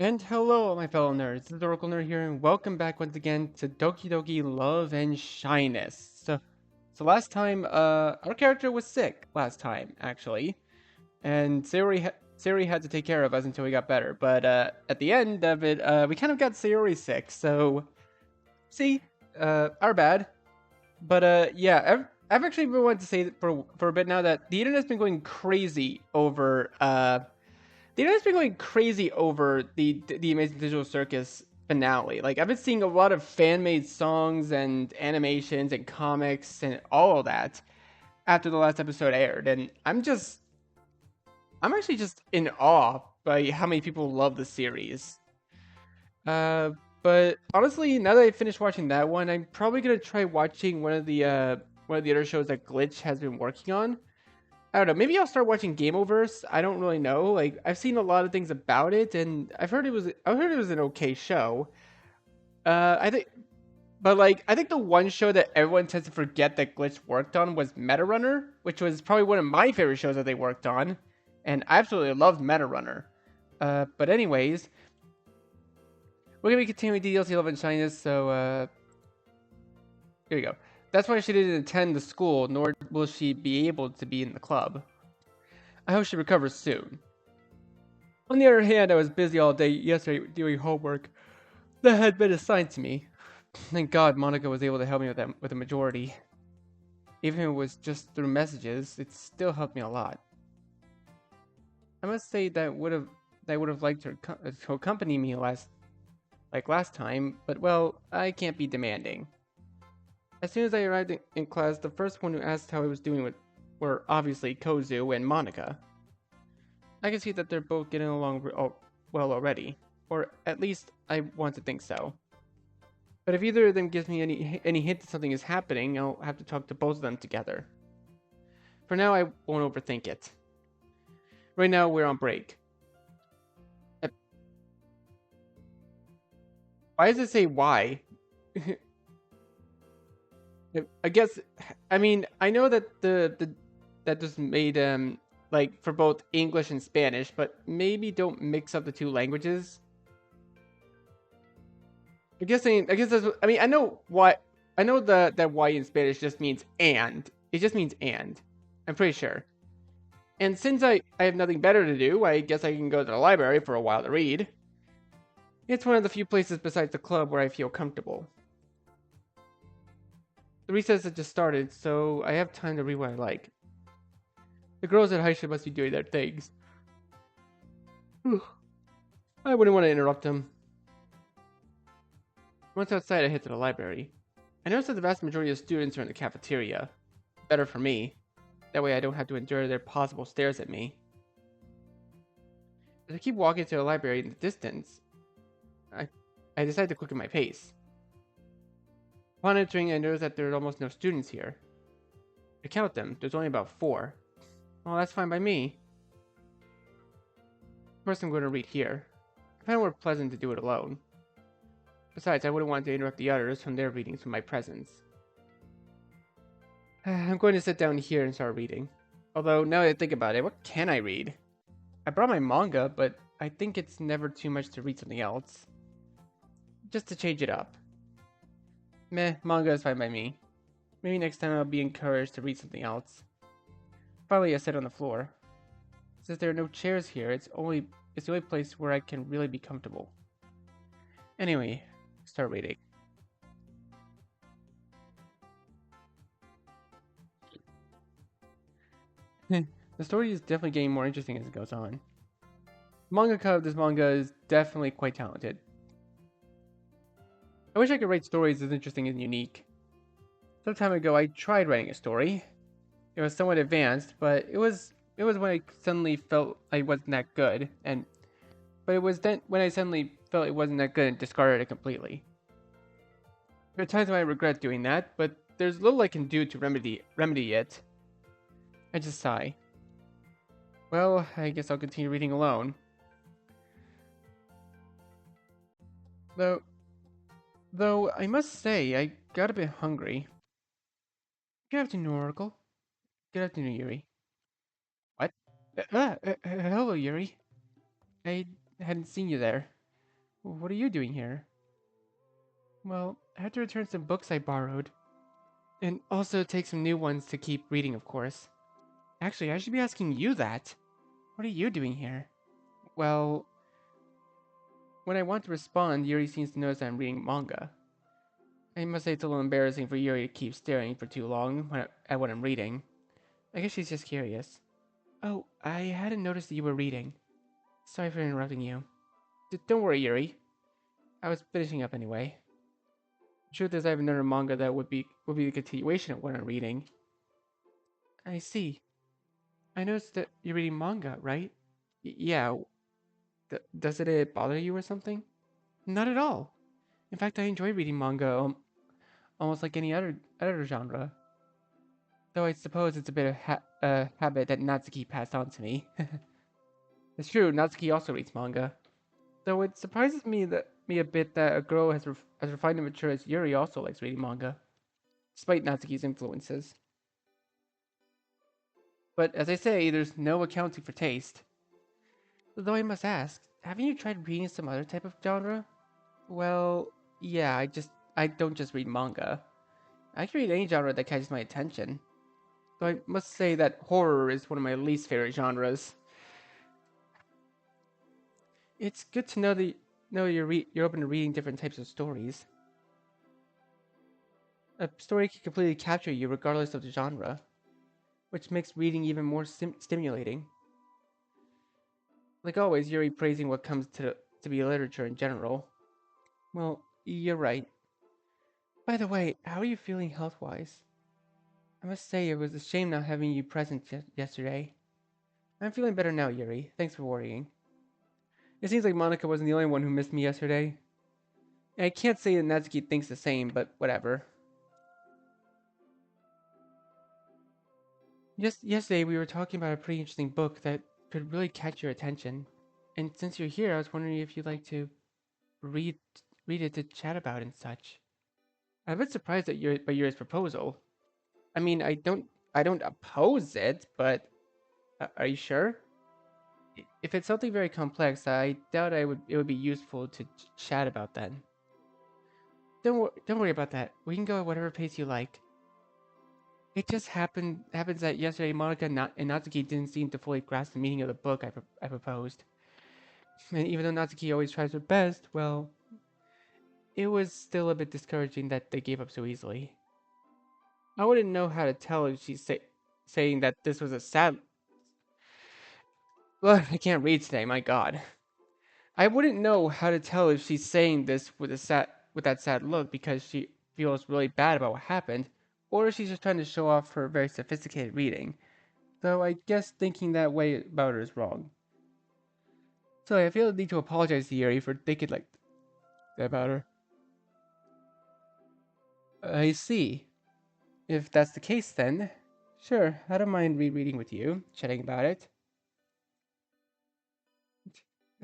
And hello, my fellow nerds. This is the Oracle Nerd here, and welcome back once again to Doki Doki Love and Shyness. So last time, our character was sick last time, actually, and Sayori had to take care of us until we got better. But at the end of it, we kind of got Sayori sick. So see, our bad. But yeah, I've actually been wanting to say for a bit now that the internet's been going crazy over the internet's been going crazy over the Amazing Digital Circus finale. Like I've been seeing a lot of fan made songs and animations and comics and all of that after the last episode aired, and I'm actually just in awe by how many people love the series. Uh, but honestly, now that I finished watching that one, I'm probably gonna try watching one of the other shows that Glitch has been working on. I don't know. Maybe I'll start watching Gameoverse. I don't really know. Like I've seen a lot of things about it, and I heard it was an okay show. I think, but like I think the one show that everyone tends to forget that Glitch worked on was Meta Runner, which was probably one of my favorite shows that they worked on, and I absolutely loved Meta Runner. But anyways, we're gonna be continuing DDLC Love and Shyness. So here we go. That's why she didn't attend the school, nor will she be able to be in the club. I hope she recovers soon. On the other hand, I was busy all day yesterday doing homework that had been assigned to me. Thank God Monica was able to help me with that with the majority. Even if it was just through messages, it still helped me a lot. I must say that would have liked her to accompany me last time, but well, I can't be demanding. As soon as I arrived in class, the first one who asked how I was doing were obviously Kozu and Monica. I can see that they're both getting along well already, or at least I want to think so. But if either of them gives me any hint that something is happening, I'll have to talk to both of them together. For now, I won't overthink it. Right now, we're on break. Uh, Why does it say why? I guess, I mean, I know that that was made like for both English and Spanish, but maybe don't mix up the two languages. I guess that's. I mean, I know why. I know that why in Spanish just means and. It just means and. I'm pretty sure. And since I have nothing better to do, I guess I can go to the library for a while to read. It's one of the few places besides the club where I feel comfortable. The recess has just started, so I have time to read what I like. The girls at Haisha must be doing their things. I wouldn't want to interrupt them. Once outside, I head to the library. I notice that the vast majority of students are in the cafeteria. Better for me. That way I don't have to endure their possible stares at me. As I keep walking to the library in the distance, I, I decide to quicken my pace. Upon entering, I notice that there are almost no students here. I count them, there's only about 4. Well, that's fine by me. First, I'm going to read here. I find it more pleasant to do it alone. Besides, I wouldn't want to interrupt the others from their readings with my presence. I'm going to sit down here and start reading. Although, now that I think about it, what can I read? I brought my manga, but I think it's never too much to read something else. Just to change it up. Meh, manga is fine by me. Maybe next time I'll be encouraged to read something else. Finally, I sat on the floor. Since there are no chairs here, it's the only place where I can really be comfortable. Anyway, start reading. The story is definitely getting more interesting as it goes on. The mangaka of this manga is definitely quite talented. I wish I could write stories as interesting and unique. Some time ago, I tried writing a story. It was somewhat advanced, but it was when I suddenly felt I wasn't that good, but it was then when I suddenly felt it wasn't that good and discarded it completely. There are times when I regret doing that, but there's little I can do to remedy it. I just sigh. Well, I guess I'll continue reading alone. Though, though I must say I got a bit hungry. Good afternoon, Oracle. Good afternoon, Yuri. What? Hello, Yuri. I hadn't seen you there. What are you doing here? Well, I had to return some books I borrowed. And also take some new ones to keep reading, of course. Actually, I should be asking you that. What are you doing here? Well, when I want to respond, Yuri seems to notice I'm reading manga. I must say it's a little embarrassing for Yuri to keep staring for too long at what I'm reading. I guess she's just curious. Oh, I hadn't noticed that you were reading. Sorry for interrupting you. Don't worry, Yuri. I was finishing up anyway. The truth is, I have another manga that would be the continuation of what I'm reading. I see. I noticed that you're reading manga, right? Yeah. Does it bother you or something? Not at all. In fact, I enjoy reading manga almost like any other genre. Though I suppose it's a bit of a habit that Natsuki passed on to me. It's true, Natsuki also reads manga. Though it surprises me a bit that a girl as refined and mature as Yuri also likes reading manga, despite Natsuki's influences. But as I say, there's no accounting for taste. Though I must ask, haven't you tried reading some other type of genre? Well, yeah, I don't just read manga. I can read any genre that catches my attention. Though I must say that horror is one of my least favorite genres. It's good to know that you're open to reading different types of stories. A story can completely capture you regardless of the genre, which makes reading even more stimulating. Like always, Yuri praising what comes to be literature in general. Well, you're right. By the way, how are you feeling health-wise? I must say it was a shame not having you present yesterday. I'm feeling better now, Yuri. Thanks for worrying. It seems like Monica wasn't the only one who missed me yesterday. I can't say that Natsuki thinks the same, but whatever. Just yesterday we were talking about a pretty interesting book that could really catch your attention. And since you're here, I was wondering if you'd like to read read it to chat about and such. I'm a bit surprised at Yuri's proposal. I mean, I don't oppose it, but are you sure? If it's something very complex, I doubt it would be useful to chat about then. Don't worry about that. We can go at whatever pace you like. It just happens that yesterday Monica and Natsuki didn't seem to fully grasp the meaning of the book I proposed. And even though Natsuki always tries her best, well, it was still a bit discouraging that they gave up so easily. I wouldn't know how to tell if saying that this was a sad. Well, I can't read today. My God, I wouldn't know how to tell if she's saying this with that sad look because she feels really bad about what happened, or if she's just trying to show off her very sophisticated reading. Though I guess thinking that way about her is wrong. So I feel the need to apologize to Yuri for thinking like that about her. I see. If that's the case, then sure, I don't mind rereading with you, chatting about it.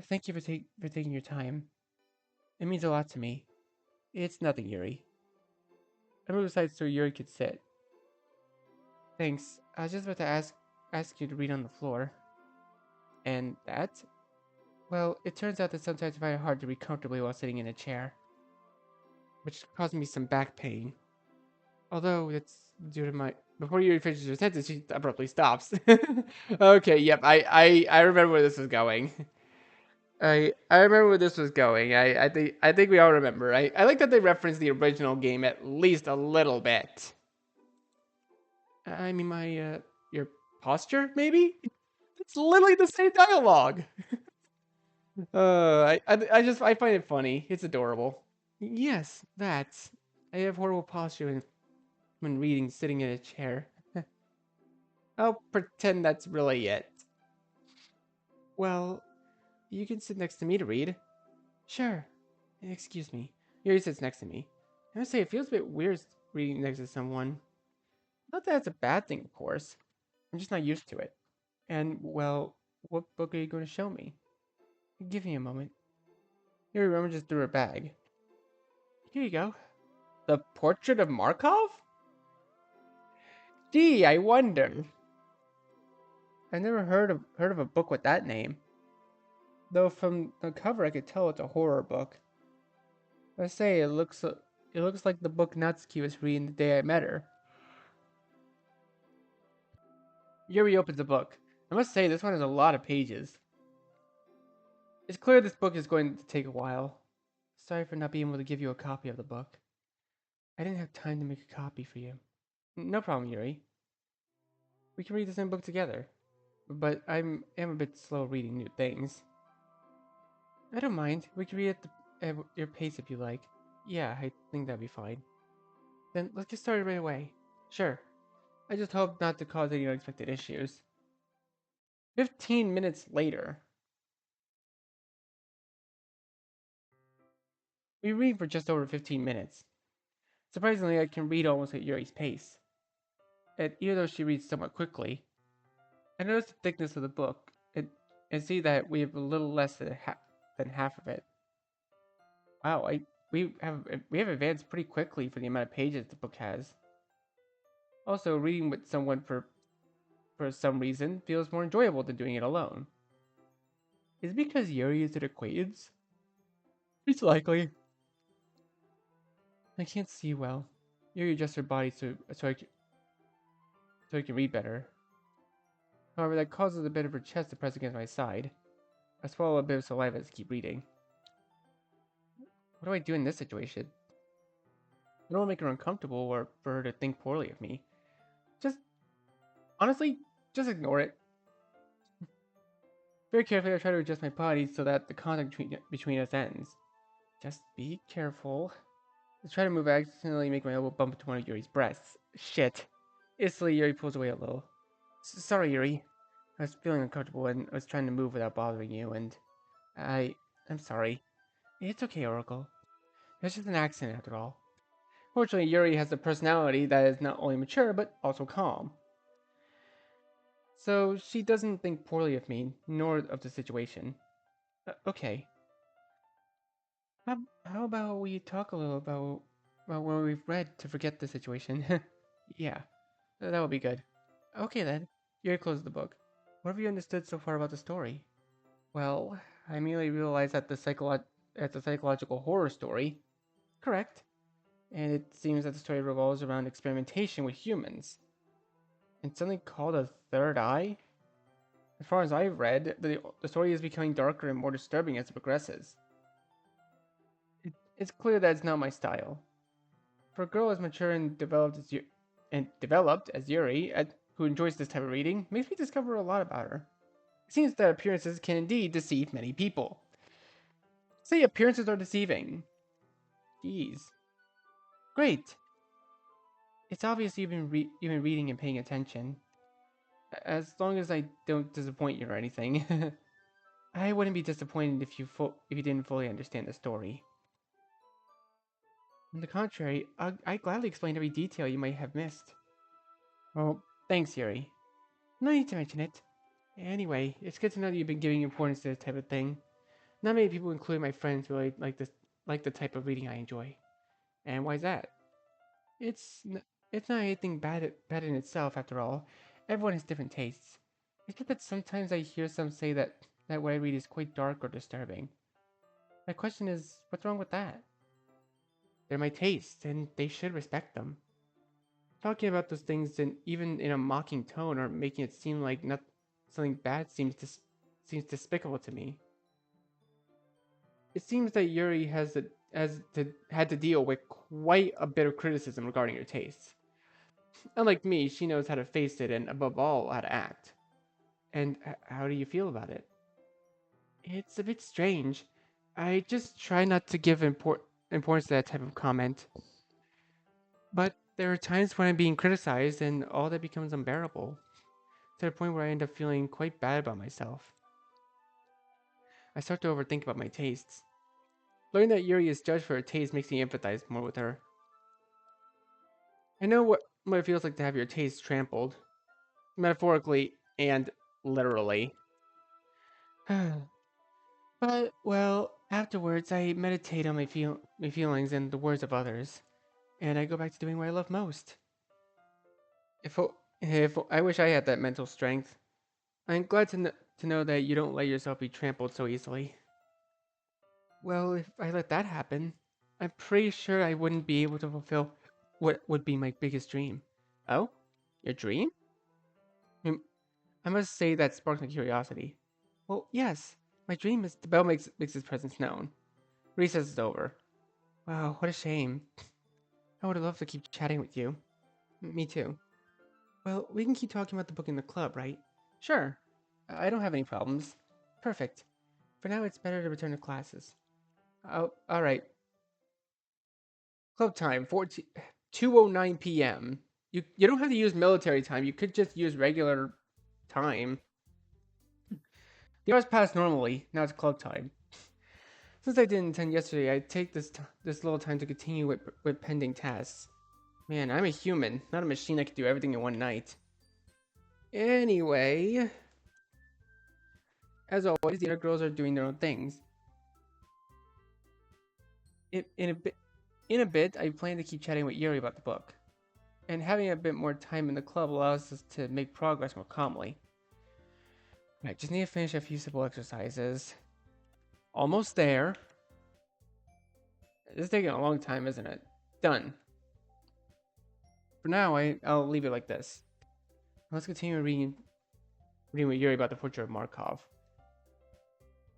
Thank you for taking your time. It means a lot to me. It's nothing, Yuri. I moved aside so Yuri could sit. Thanks. I was just about to ask you to read on the floor. And that? Well, it turns out that sometimes I find it hard to read comfortably while sitting in a chair, which caused me some back pain. Although it's due to my. Before Yuri finishes her sentence, she abruptly stops. Okay, yep, I remember where this was going. I remember where this was going. I think we all remember. I like that they referenced the original game at least a little bit. I mean my your posture maybe? It's literally the same dialogue. I find it funny. It's adorable. Yes, that's. I have horrible posture when reading sitting in a chair. I'll pretend that's really it. Well, you can sit next to me to read. Sure. Excuse me. Yuri sits next to me. I must say, it feels a bit weird reading next to someone. Not that it's a bad thing, of course. I'm just not used to it. And, well, what book are you going to show me? Give me a moment. Yuri rummages through her bag. Here you go. The Portrait of Markov? Gee, I wonder. I've never heard of a book with that name. Though from the cover I could tell it's a horror book. I say it looks like the book Natsuki was reading the day I met her. Yuri opens the book. I must say this one has a lot of pages. It's clear this book is going to take a while. Sorry for not being able to give you a copy of the book. I didn't have time to make a copy for you. No problem, Yuri. We can read the same book together. But am a bit slow reading new things. I don't mind. We can read at your pace if you like. Yeah, I think that'd be fine. Then let's get started right away. Sure. I just hope not to cause any unexpected issues. 15 minutes later. We read for just over 15 minutes. Surprisingly, I can read almost at Yuri's pace. And even though she reads somewhat quickly, I notice the thickness of the book and see that we have a little less than half of it. Wow, we have advanced pretty quickly for the amount of pages the book has. Also, reading with someone for some reason feels more enjoyable than doing it alone. Is it because Yuri is an acquaintance? It's likely. I can't see well. Yuri adjusts her body so I can read better. However, that causes a bit of her chest to press against my side. I swallow a bit of saliva as I keep reading. What do I do in this situation? I don't want to make her uncomfortable or for her to think poorly of me. Just, honestly, just ignore it. Very carefully, I try to adjust my body so that the contact between us ends. Just be careful. I try to move, I accidentally make my elbow bump into one of Yuri's breasts. Shit. Instantly, Yuri pulls away a little. Sorry, Yuri. I was feeling uncomfortable and I was trying to move without bothering you, and I'm sorry. It's okay, Oracle. It's just an accident after all. Fortunately, Yuri has a personality that is not only mature, but also calm. So she doesn't think poorly of me, nor of the situation. Okay. How about we talk a little about what we've read to forget the situation? Yeah, that would be good. Okay then. Yuri closes the book. What have you understood so far about the story? Well, I immediately realized that it's a psychological horror story. Correct. And it seems that the story revolves around experimentation with humans. And something called a third eye? As far as I've read, the story is becoming darker and more disturbing as it progresses. It's clear that it's not my style. For a girl as mature and developed as Yuri, who enjoys this type of reading, makes me discover a lot about her. It seems that appearances can indeed deceive many people. Say appearances are deceiving. Jeez. Great. It's obvious you've been reading and paying attention. As long as I don't disappoint you or anything. I wouldn't be disappointed if you didn't fully understand the story. On the contrary, I gladly explain every detail you might have missed. Well, thanks, Yuri. No need to mention it. Anyway, it's good to know that you've been giving importance to this type of thing. Not many people, including my friends, really like the type of reading I enjoy. And why's that? It's n- it's not anything bad in itself, after all. Everyone has different tastes. It's just that sometimes I hear some say that what I read is quite dark or disturbing. My question is, what's wrong with that? They're my tastes, and they should respect them. Talking about those things, and even in a mocking tone, or making it seem like not something bad seems despicable to me. It seems that Yuri had to deal with quite a bit of criticism regarding her tastes. Unlike me, she knows how to face it and, above all, how to act. And how do you feel about it? It's a bit strange. I just try not to give importance to that type of comment. But there are times when I'm being criticized and all that becomes unbearable, to the point where I end up feeling quite bad about myself. I start to overthink about my tastes. Learning that Yuri is judged for her taste makes me empathize more with her. I know what it feels like to have your taste trampled, metaphorically and literally. But, well, afterwards I meditate on my feelings and the words of others, and I go back to doing what I love most. If I wish I had that mental strength. I'm glad to know that you don't let yourself be trampled so easily. Well, if I let that happen, I'm pretty sure I wouldn't be able to fulfill what would be my biggest dream. Oh? Your dream? Hmm, I must say that sparked my curiosity. Well, yes. My dream is the bell makes its presence known. Recess is over. Wow, what a shame. I would have loved to keep chatting with you. Me too. Well, we can keep talking about the book in the club, right? Sure. I don't have any problems. Perfect. For now, it's better to return to classes. Oh, alright. Club time, 2:09 p.m. You don't have to use military time. You could just use regular time. The hours passed normally. Now it's club time. Since I didn't attend yesterday, I take this little time to continue with pending tasks. Man, I'm a human, not a machine that can do everything in one night. Anyway, as always, the other girls are doing their own things. In a bit, I plan to keep chatting with Yuri about the book, and having a bit more time in the club allows us to make progress more calmly. Right, just need to finish a few simple exercises. Almost there. This is taking a long time, isn't it? Done. For now, I'll leave it like this. Let's continue reading with Yuri about the portrait of Markov.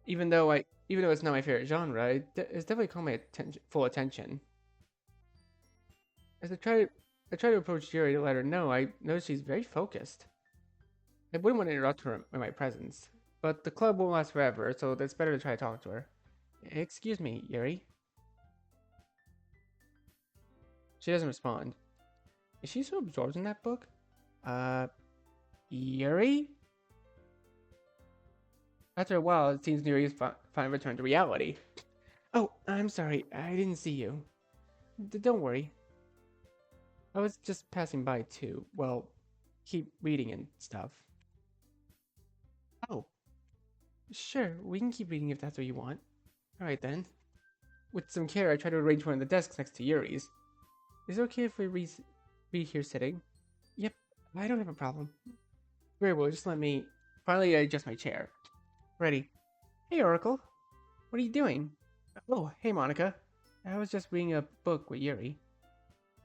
Even though it's not my favorite genre, it's definitely caught my full attention. As I try to approach Yuri to let her know, I notice she's very focused. I wouldn't want to interrupt her in my presence, but the club won't last forever, so it's better to try to talk to her. Excuse me, Yuri. She doesn't respond. Is she so absorbed in that book? Yuri? After a while, it seems Yuri's finally returned to reality. Oh, I'm sorry, I didn't see you. Don't worry. I was just passing by too. Well, keep reading and stuff. Oh, sure, we can keep reading if that's what you want. Alright then. With some care, I try to arrange one of the desks next to Yuri's. Is it okay if we read here sitting? Yep, I don't have a problem. Very well, just let me... Finally, I adjust my chair. Ready. Hey, Oracle. What are you doing? Oh, hey, Monica. I was just reading a book with Yuri.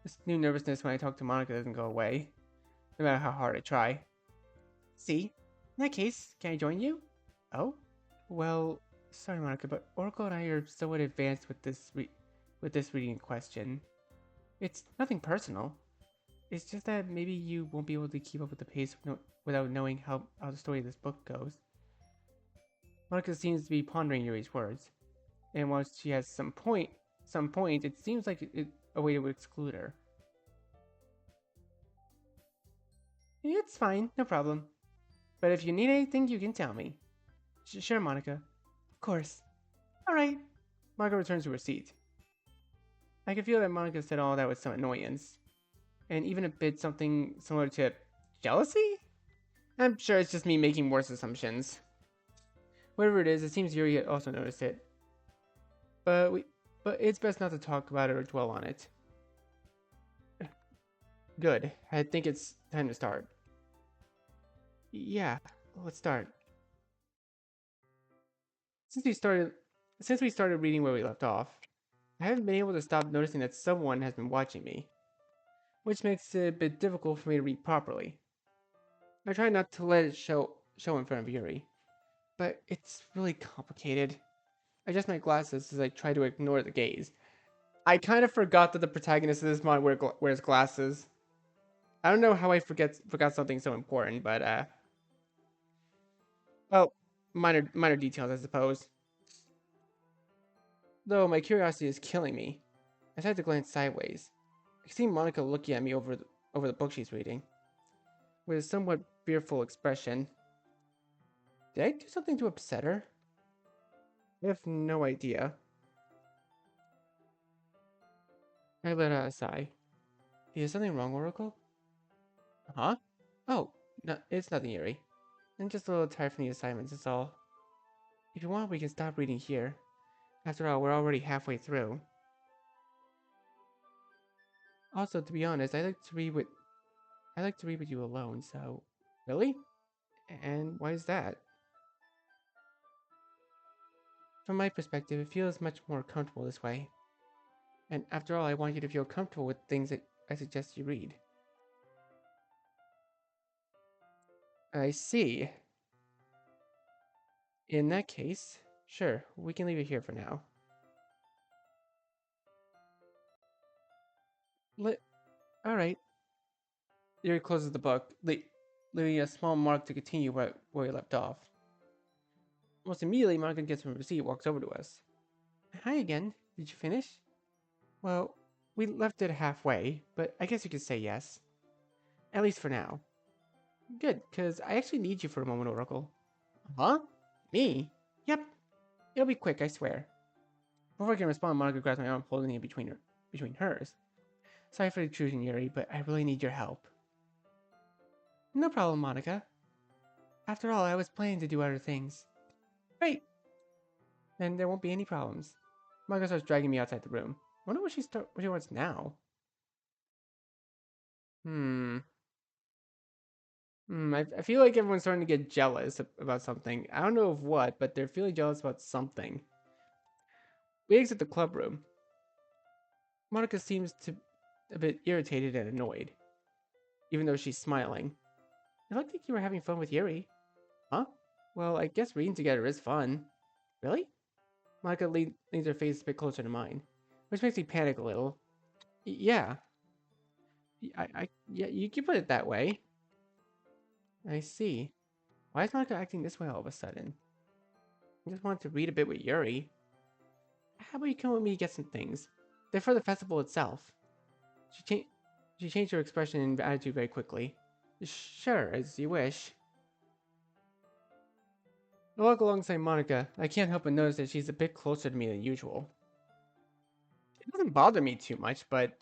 This new nervousness when I talk to Monica doesn't go away, no matter how hard I try. See? In that case, can I join you? Oh? Well, sorry, Monica, but Oracle and I are somewhat advanced with this reading in question. It's nothing personal. It's just that maybe you won't be able to keep up with the pace without knowing how the story of this book goes. Monica seems to be pondering Yuri's words, and while she has some point, it seems like a way to exclude her. It's fine, no problem. But if you need anything, you can tell me. Sure, Monica. Of course. Alright. Monica returns to her seat. I can feel that Monica said all that with some annoyance. And even a bit something similar to jealousy? I'm sure it's just me making worse assumptions. Whatever it is, it seems Yuri also noticed it. But it's best not to talk about it or dwell on it. Good. I think it's time to start. Yeah, let's start. Since we started reading where we left off, I haven't been able to stop noticing that someone has been watching me, which makes it a bit difficult for me to read properly. I try not to let it show in front of Yuri, but it's really complicated. I adjust my glasses as I try to ignore the gaze. I kind of forgot that the protagonist of this mod wears glasses. I don't know how I forgot something so important, but well, minor details, I suppose. Though my curiosity is killing me, I decide to glance sideways. I see Monica looking at me over the book she's reading, with a somewhat fearful expression. Did I do something to upset her? I have no idea. I let out a sigh. Is something wrong, Oracle? Huh? Oh, no, it's nothing, Yuri. I'm just a little tired from the assignments, that's all. If you want, we can stop reading here. After all, we're already halfway through. Also, to be honest, I like to read with you alone, so... Really? And why is that? From my perspective, it feels much more comfortable this way. And after all, I want you to feel comfortable with things that I suggest you read. I see. In that case, sure, we can leave it here for now. Let, alright. Yuri closes the book, leaving a small mark to continue where we left off. Almost immediately, Monica gets from her seat and walks over to us. Hi again. Did you finish? Well, we left it halfway, but I guess you could say yes. At least for now. Good, because I actually need you for a moment, Oracle. Huh? Me? Yep. It'll be quick, I swear. Before I can respond, Monica grabs my arm, holding it between hers. Sorry for the intrusion, Yuri, but I really need your help. No problem, Monica. After all, I was planning to do other things. Great! Then there won't be any problems. Monica starts dragging me outside the room. Wonder what she wants now. Hmm. I feel like everyone's starting to get jealous about something. I don't know of what, but they're feeling jealous about something. We exit the club room. Monica seems to a bit irritated and annoyed, even though she's smiling. It looked like you were having fun with Yuri. Huh? Well, I guess reading together is fun. Really? Monica leans her face a bit closer to mine, which makes me panic a little. Yeah. Yeah, you can put it that way. I see. Why is Monica acting this way all of a sudden? I just wanted to read a bit with Yuri. How about you come with me to get some things? They're for the festival itself. She, cha- she changed her expression and attitude very quickly. Sure, as you wish. I walk alongside Monica. I can't help but notice that she's a bit closer to me than usual. It doesn't bother me too much, but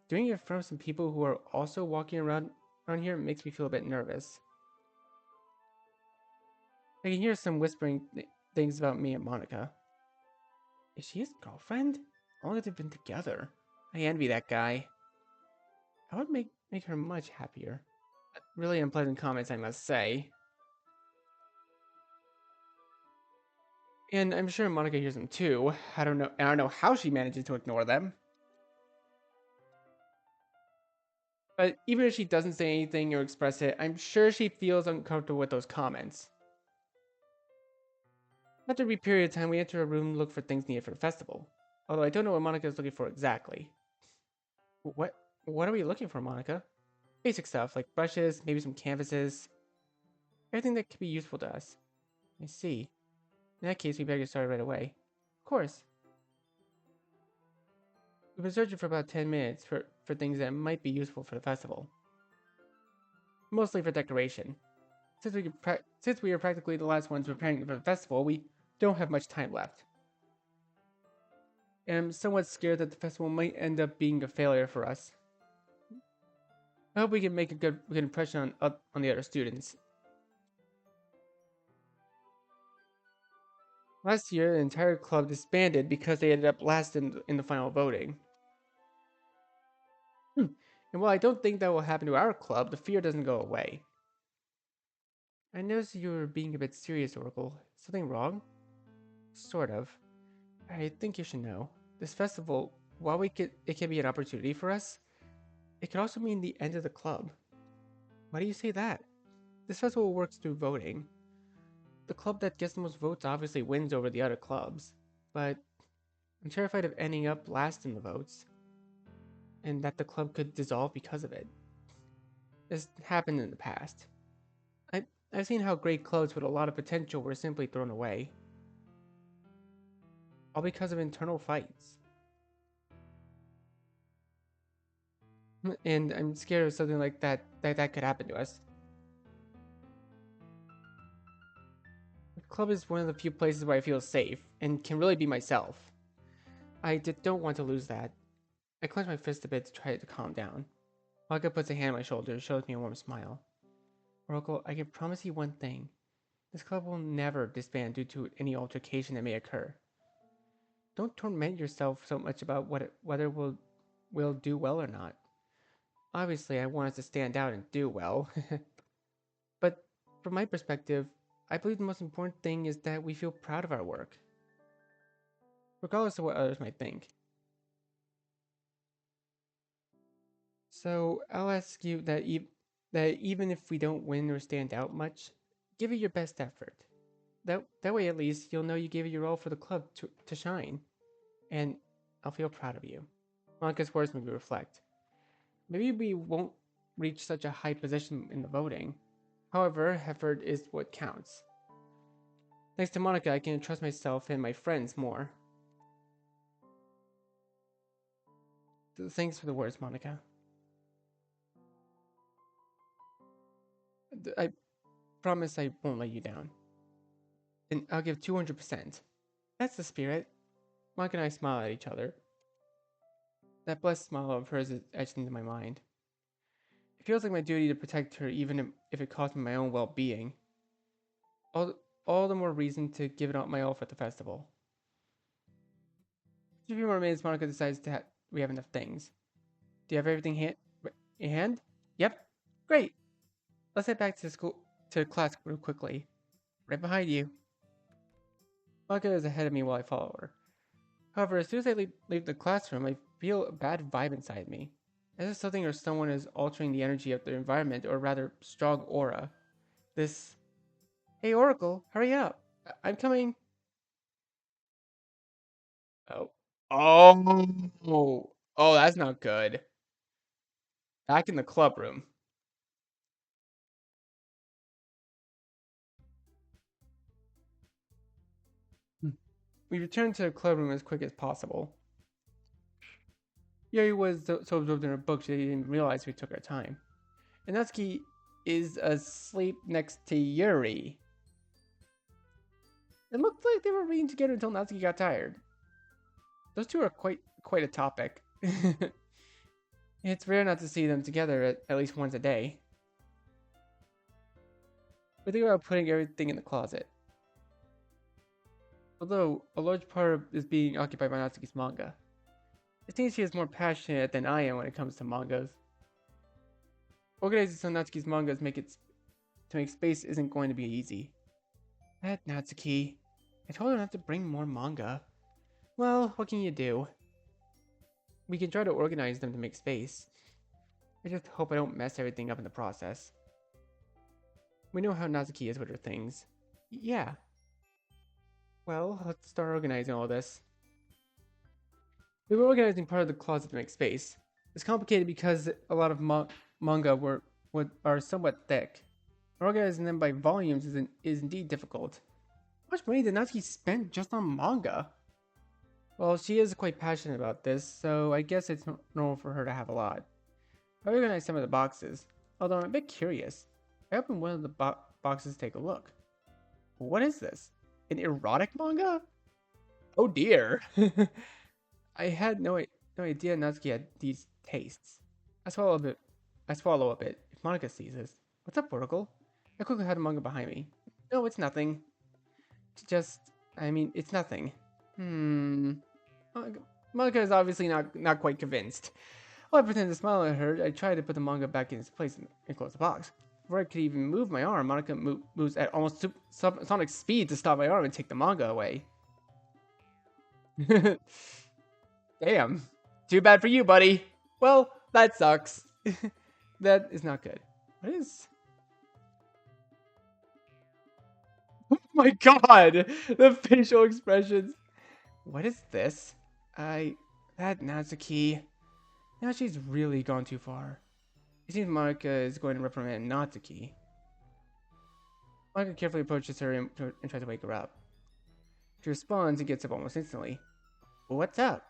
doing it in front of some people who are also walking around here makes me feel a bit nervous. I can hear some whispering things about me and Monica. Is she his girlfriend? How long have they been together? I envy that guy. I would make her much happier. Really unpleasant comments, I must say. And I'm sure Monica hears them too. I don't know how she manages to ignore them. But even if she doesn't say anything or express it, I'm sure she feels uncomfortable with those comments. After a brief period of time, we enter a room and look for things needed for the festival. Although I don't know what Monica is looking for exactly. What what are we looking for, Monica? Basic stuff, like brushes, maybe some canvases. Everything that could be useful to us. I see. In that case, we better get started right away. Of course. We've been searching for about 10 minutes for things that might be useful for the festival. Mostly for decoration. Since we are practically the last ones preparing for the festival, we don't have much time left. And I'm somewhat scared that the festival might end up being a failure for us. I hope we can make a good impression on the other students. Last year, the entire club disbanded because they ended up last in the final voting. And while I don't think that will happen to our club, the fear doesn't go away. I noticed you were being a bit serious, Oracle. Something wrong? Sort of. I think you should know. This festival, while it can be an opportunity for us, it could also mean the end of the club. Why do you say that? This festival works through voting. The club that gets the most votes obviously wins over the other clubs, but I'm terrified of ending up last in the votes, and that the club could dissolve because of it. This happened in the past. I've seen how great clubs with a lot of potential were simply thrown away, all because of internal fights. And I'm scared of something like that could happen to us. The club is one of the few places where I feel safe and can really be myself. Don't want to lose that. I clench my fist a bit to try to calm down. Waka puts a hand on my shoulder and shows me a warm smile. Oracle, I can promise you one thing. This club will never disband due to any altercation that may occur. Don't torment yourself so much about whether we'll do well or not. Obviously, I want us to stand out and do well. But from my perspective, I believe the most important thing is that we feel proud of our work. regardless of what others might think. So I'll ask you that even if we don't win or stand out much, give it your best effort. That way at least you'll know you gave it your all for the club to shine. And I'll feel proud of you. Monica's words made me reflect. Maybe we won't reach such a high position in the voting. However, effort is what counts. Thanks to Monica, I can trust myself and my friends more. Thanks for the words, Monica. I promise I won't let you down. And I'll give 200%. That's the spirit. Monica and I smile at each other. That blessed smile of hers is etched into my mind. It feels like my duty to protect her even if it costs me my own well-being. All the more reason to give it my all for the festival. After a few more minutes, Monica decides we have enough things. Do you have everything in hand? Yep. Great. Let's head back to class real quickly. Right behind you. Monica is ahead of me while I follow her. However, as soon as I leave the classroom, I feel a bad vibe inside me. As if something or someone is altering the energy of the environment, or rather, strong aura. Hey Oracle, hurry up. I'm coming. Oh. Oh, that's not good. Back in the club room. We returned to the club room as quick as possible. Yuri was so absorbed in her book she didn't realize we took our time. And Natsuki is asleep next to Yuri. It looked like they were reading together until Natsuki got tired. Those two are quite a topic. It's rare not to see them together at least once a day. We think about putting everything in the closet. Although a large part is being occupied by Natsuki's manga. It seems she is more passionate than I am when it comes to mangas. Organizing some Natsuki's mangas to make space isn't going to be easy. That Natsuki. I told her not to bring more manga. Well, what can you do? We can try to organize them to make space. I just hope I don't mess everything up in the process. We know how Natsuki is with her things. Yeah. Well, let's start organizing all this. We were organizing part of the closet to make space. It's complicated because a lot of manga are somewhat thick. Organizing them by volumes is indeed difficult. How much money did Natsuki spend just on manga? Well, she is quite passionate about this, so I guess it's normal for her to have a lot. I organized some of the boxes, although I'm a bit curious. I opened one of the boxes to take a look. What is this? An erotic manga? Oh dear! I had no idea Natsuki had these tastes. I swallow a bit. If Monica sees this. What's up, Oracle? I quickly had a manga behind me. No, it's nothing. It's nothing. Monica is obviously not quite convinced. While I pretended to smile at her, I tried to put the manga back in its place and close the box. Before I could even move my arm, Monica moves at almost sonic speed to stop my arm and take the manga away. Damn. Too bad for you, buddy. Well, that sucks. That is not good. What is... Oh my god! The facial expressions. What is this? That Natsuki. Now she's really gone too far. It seems Monica is going to reprimand Natsuki. Monica carefully approaches her and tries to wake her up. She responds and gets up almost instantly. What's up?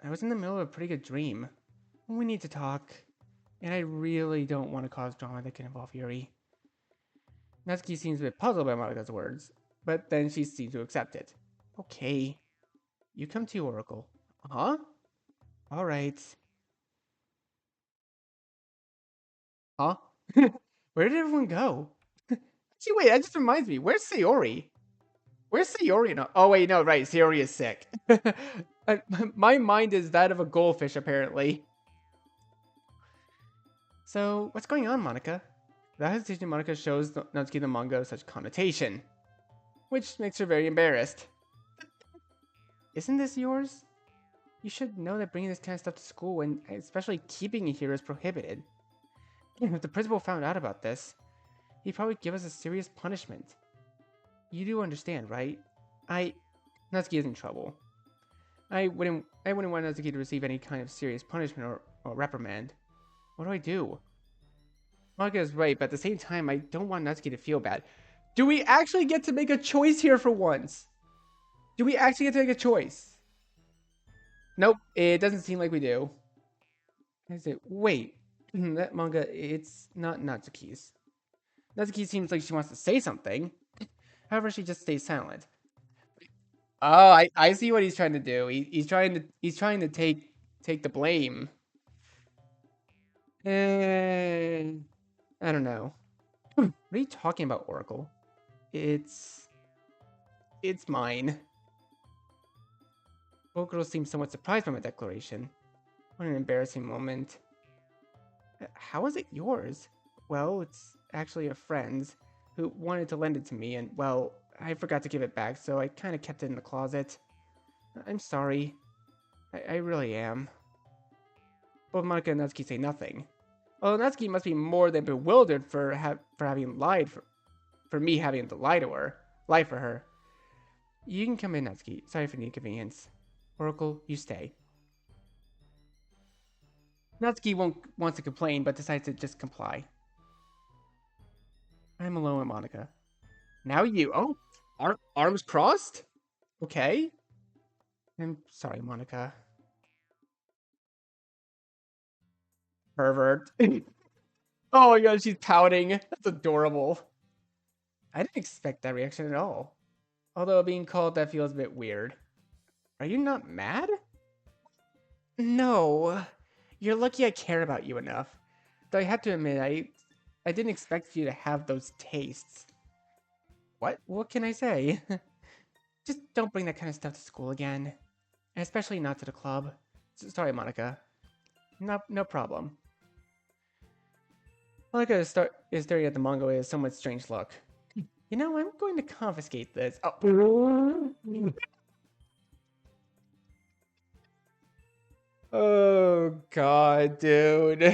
I was in the middle of a pretty good dream. We need to talk. And I really don't want to cause drama that can involve Yuri. Natsuki seems a bit puzzled by Monica's words, but then she seems to accept it. Okay. You come too, Oracle. Huh? Alright. Huh? Where did everyone go? Gee, wait, that just reminds me. Where's Sayori? Where's Sayori now? Oh, wait, no, right. Sayori is sick. My mind is that of a goldfish, apparently. So, what's going on, Monica? Without hesitation, Monica shows Natsuki the manga of such connotation, which makes her very embarrassed. Isn't this yours? You should know that bringing this kind of stuff to school, and especially keeping it here, is prohibited. If the principal found out about this, he'd probably give us a serious punishment. You do understand, right? Natsuki is in trouble. I wouldn't want Natsuki to receive any kind of serious punishment or reprimand. What do I do? Monica is right, but at the same time, I don't want Natsuki to feel bad. Do we actually get to make a choice here for once? Do we actually get to make a choice? Nope, it doesn't seem like we do. I say, wait, that manga, it's not Natsuki's. Natsuki seems like she wants to say something. However, she just stays silent. Oh, I see what he's trying to do. He's trying to take the blame. I don't know. What are you talking about, Oracle? It's mine. Oracle seems somewhat surprised by my declaration. What an embarrassing moment. How is it yours? Well, it's actually a friend's who wanted to lend it to me, and, well, I forgot to give it back, so I kind of kept it in the closet. I'm sorry. I really am. Both Monica and Natsuki say nothing. Although Natsuki must be more than bewildered for having lied for me having to lie for her. You can come in, Natsuki. Sorry for the inconvenience. Oracle, you stay. Natsuki wants to complain, but decides to just comply. I'm alone with Monica. Now you. Oh, arms crossed? Okay. I'm sorry, Monica. Pervert. Oh my god, she's pouting. That's adorable. I didn't expect that reaction at all. Although being called that feels a bit weird. Are you not mad? No. You're lucky I care about you enough. Though I have to admit, I didn't expect you to have those tastes. What can I say? Just don't bring that kind of stuff to school again. And especially not to the club. Sorry, Monica. No problem. Monica is staring at the manga with a somewhat strange look. You know, I'm going to confiscate this. Oh. Oh god, dude.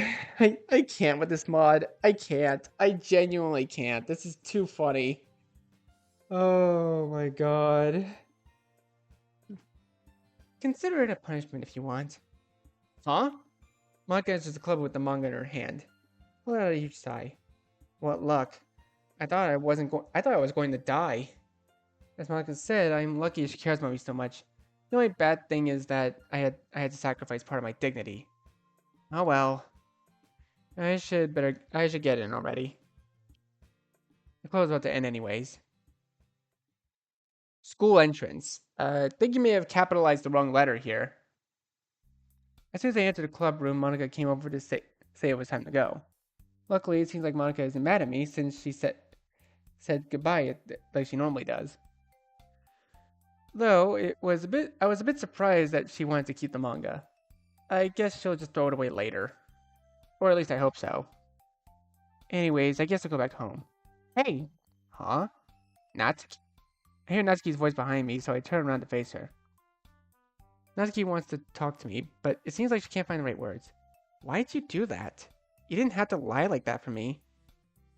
I can't with this mod. I can't. I genuinely can't. This is too funny. Oh my god. Consider it a punishment if you want. Huh? Monica enters the club with the manga in her hand. Pull out a huge sigh. What luck. I thought I was going to die. As Monica said, I'm lucky she cares about me so much. The only bad thing is that I had to sacrifice part of my dignity. Oh well. I should get in already. The club's about to end anyways. School entrance. Think you may have capitalized the wrong letter here. As soon as I entered the club room, Monica came over to say it was time to go. Luckily, it seems like Monica isn't mad at me since she said goodbye like she normally does. Though I was a bit surprised that she wanted to keep the manga. I guess she'll just throw it away later. Or at least I hope so. Anyways, I guess I'll go back home. Hey! Huh? Natsuki? I hear Natsuki's voice behind me, so I turn around to face her. Natsuki wants to talk to me, but it seems like she can't find the right words. Why'd you do that? You didn't have to lie like that for me.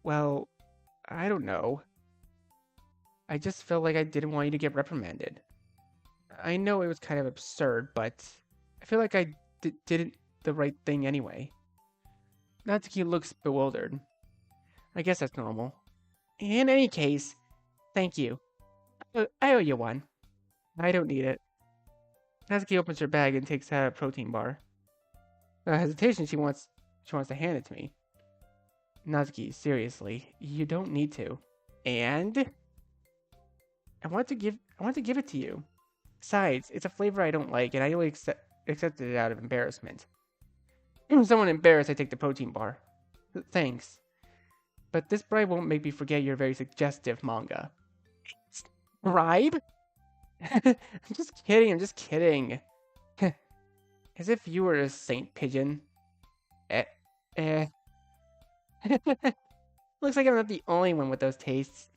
Well, I don't know. I just felt like I didn't want you to get reprimanded. I know it was kind of absurd, but I feel like I did the right thing anyway. Natsuki looks bewildered. I guess that's normal. In any case, thank you. I owe you one. I don't need it. Natsuki opens her bag and takes out a protein bar. Without hesitation, she wants to hand it to me. Natsuki, seriously, you don't need to. And I want to give it to you. Besides, it's a flavor I don't like, and I only accepted it out of embarrassment. If someone embarrassed, I take the protein bar. Thanks. But this bribe won't make me forget your very suggestive manga. Bribe? I'm just kidding. As if you were a Saint Pigeon. Looks like I'm not the only one with those tastes.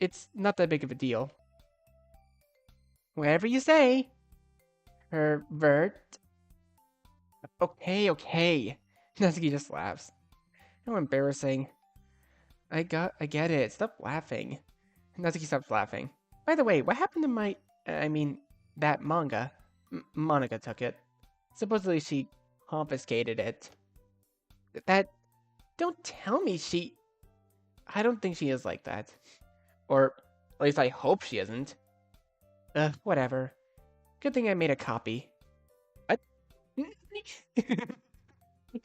It's not that big of a deal. Whatever you say. Pervert. Okay, okay. Natsuki just laughs. How embarrassing. I get it. Stop laughing. Natsuki stops laughing. By the way, what happened to I mean, that manga? Monica took it. Supposedly she confiscated it. That, don't tell me I don't think she is like that. Or, at least I hope she isn't. Whatever. Good thing I made a copy. What?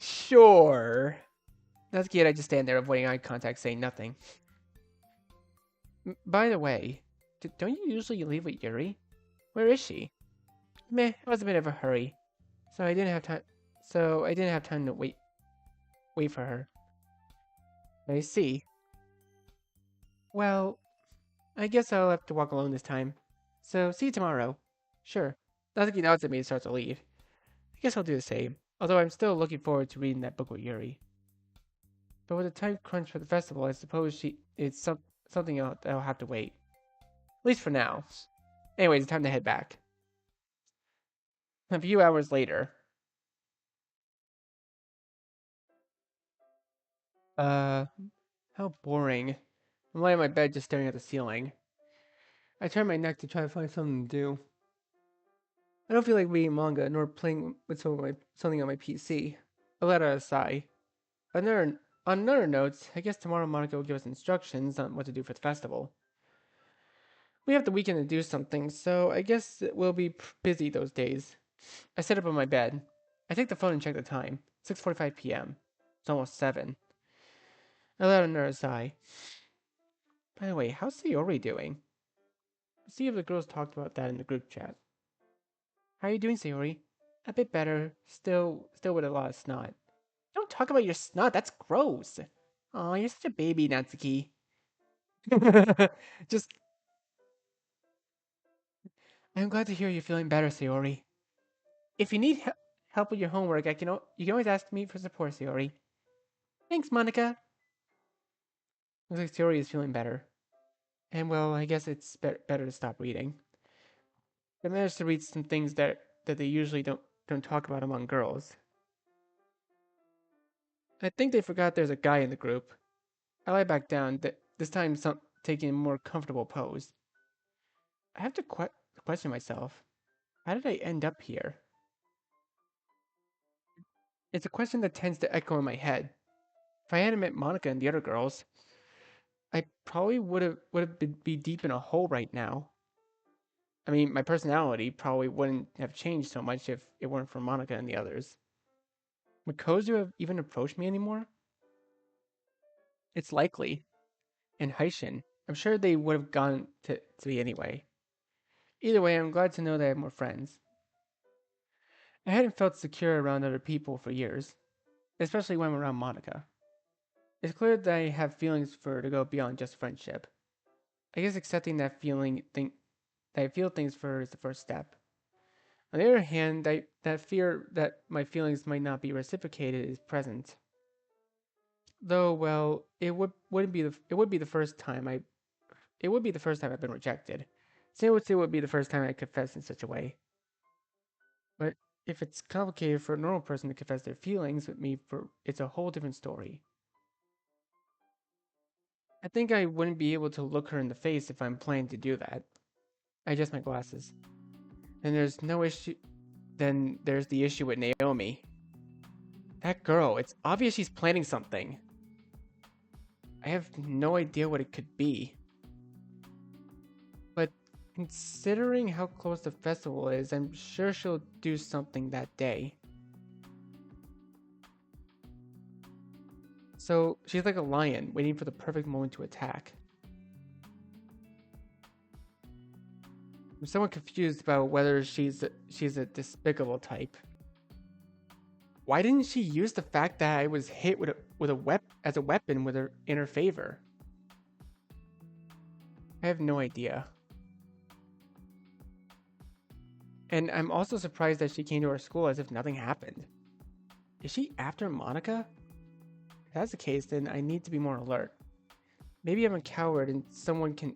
Sure. Natsuki and I just stand there avoiding eye contact, saying nothing. By the way, don't you usually leave with Yuri? Where is she? Meh, it was a bit of a hurry. So I didn't have time to wait for her. I see. Well, I guess I'll have to walk alone this time. So see you tomorrow. Sure. Natsuki nods at me and starts to leave. I guess I'll do the same. Although I'm still looking forward to reading that book with Yuri. But with the time crunch for the festival, I suppose it's something I'll have to wait. At least for now. Anyways, it's time to head back. A few hours later. How boring. I'm lying on my bed just staring at the ceiling. I turn my neck to try to find something to do. I don't feel like reading manga nor playing with something on my PC. I let out a sigh. On another note, I guess tomorrow Monica will give us instructions on what to do for the festival. We have the weekend to do something, so I guess we'll be busy those days. I sit up on my bed. I take the phone and check the time. 6:45 p.m. It's almost 7. I let out another sigh. By the way, how's Sayori doing? See if the girls talked about that in the group chat. How are you doing, Sayori? A bit better. Still with a lot of snot. Don't talk about your snot. That's gross. Oh, you're such a baby, Natsuki. Just, I'm glad to hear you're feeling better, Sayori. If you need help with your homework, you can always ask me for support, Sayori. Thanks, Monica. Looks like Sayori is feeling better. And well, I guess it's better to stop reading. I managed to read some things that they usually don't talk about among girls. I think they forgot there's a guy in the group. I lie back down, this time taking a more comfortable pose. I have to question myself. How did I end up here? It's a question that tends to echo in my head. If I hadn't met Monica and the other girls, I probably would have be deep in a hole right now. I mean, my personality probably wouldn't have changed so much if it weren't for Monica and the others. Would Kozu have even approached me anymore? It's likely. And Haishin, I'm sure they would have gone to me anyway. Either way, I'm glad to know that I have more friends. I hadn't felt secure around other people for years, especially when I'm around Monica. It's clear that I have feelings for her to go beyond just friendship. I guess accepting that I feel things for her is the first step. On the other hand, that fear that my feelings might not be reciprocated is present. Though, well, it would be the first time I've been rejected. So it would be the first time I confess in such a way. But if it's complicated for a normal person to confess their feelings with me, it's a whole different story. I think I wouldn't be able to look her in the face if I'm planning to do that. I adjust my glasses. Then there's no issue. Then there's the issue with Naomi. That girl, it's obvious she's planning something. I have no idea what it could be. But considering how close the festival is, I'm sure she'll do something that day. So she's like a lion, waiting for the perfect moment to attack. I'm somewhat confused about whether she's a despicable type. Why didn't she use the fact that I was hit with a weapon in her favor? I have no idea. And I'm also surprised that she came to our school as if nothing happened. Is she after Monica? If that's the case, then I need to be more alert. Maybe I'm a coward and someone who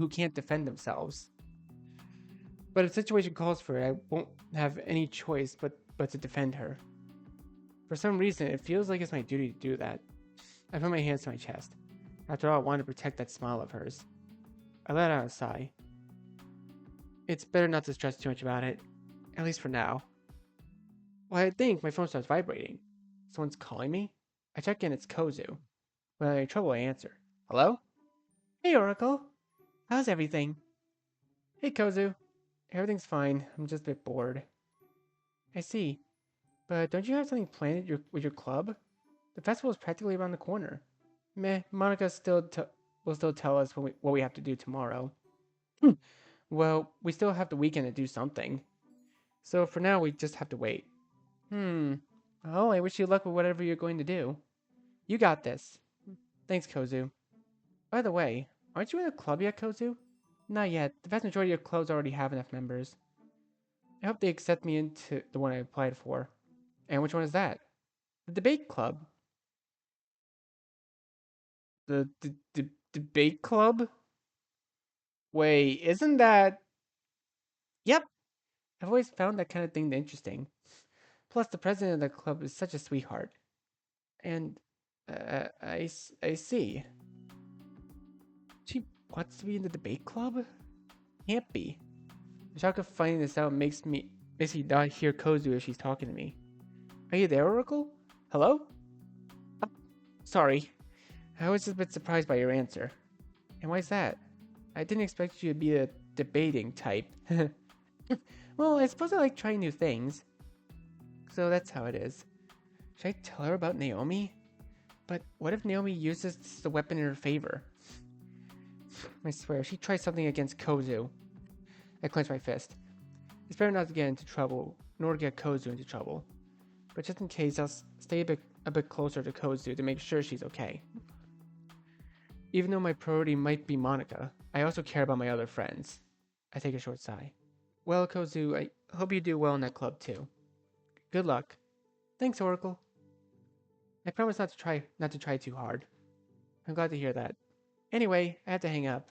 can't defend themselves. But if the situation calls for it, I won't have any choice but to defend her. For some reason, it feels like it's my duty to do that. I put my hands to my chest. After all, I wanted to protect that smile of hers. I let out a sigh. It's better not to stress too much about it, at least for now. Well, I think my phone starts vibrating. Someone's calling me? I check in, it's Kozu. When I'm in trouble, I answer. Hello? Hey, Oracle. How's everything? Hey, Kozu. Everything's fine. I'm just a bit bored. I see. But don't you have something planned with your club? The festival is practically around the corner. Meh, Monica will still tell us what we have to do tomorrow. Well, we still have the weekend to do something. So for now, we just have to wait. Oh, I wish you luck with whatever you're going to do. You got this. Thanks, Kozu. By the way, aren't you in a club yet, Kozu? Not yet. The vast majority of clubs already have enough members. I hope they accept me into the one I applied for. And which one is that? The debate club. The debate club? Wait, isn't that... Yep. I've always found that kind of thing interesting. Plus, the president of the club is such a sweetheart. And, I see. She wants to be in the debate club? Can't be. The shock of finding this out makes me not hear Kozu if she's talking to me. Are you there, Oracle? Hello? Sorry. I was just a bit surprised by your answer. And why's that? I didn't expect you to be a debating type. Well, I suppose I like trying new things. So that's how it is. Should I tell her about Naomi? But what if Naomi uses this as a weapon in her favor? I swear, she tries something against Kozu. I clench my fist. It's better not to get into trouble, nor get Kozu into trouble. But just in case, I'll stay a bit closer to Kozu to make sure she's okay. Even though my priority might be Monica, I also care about my other friends. I take a short sigh. Well, Kozu, I hope you do well in that club too. Good luck. Thanks, Oracle. I promise not to try too hard. I'm glad to hear that. Anyway, I have to hang up.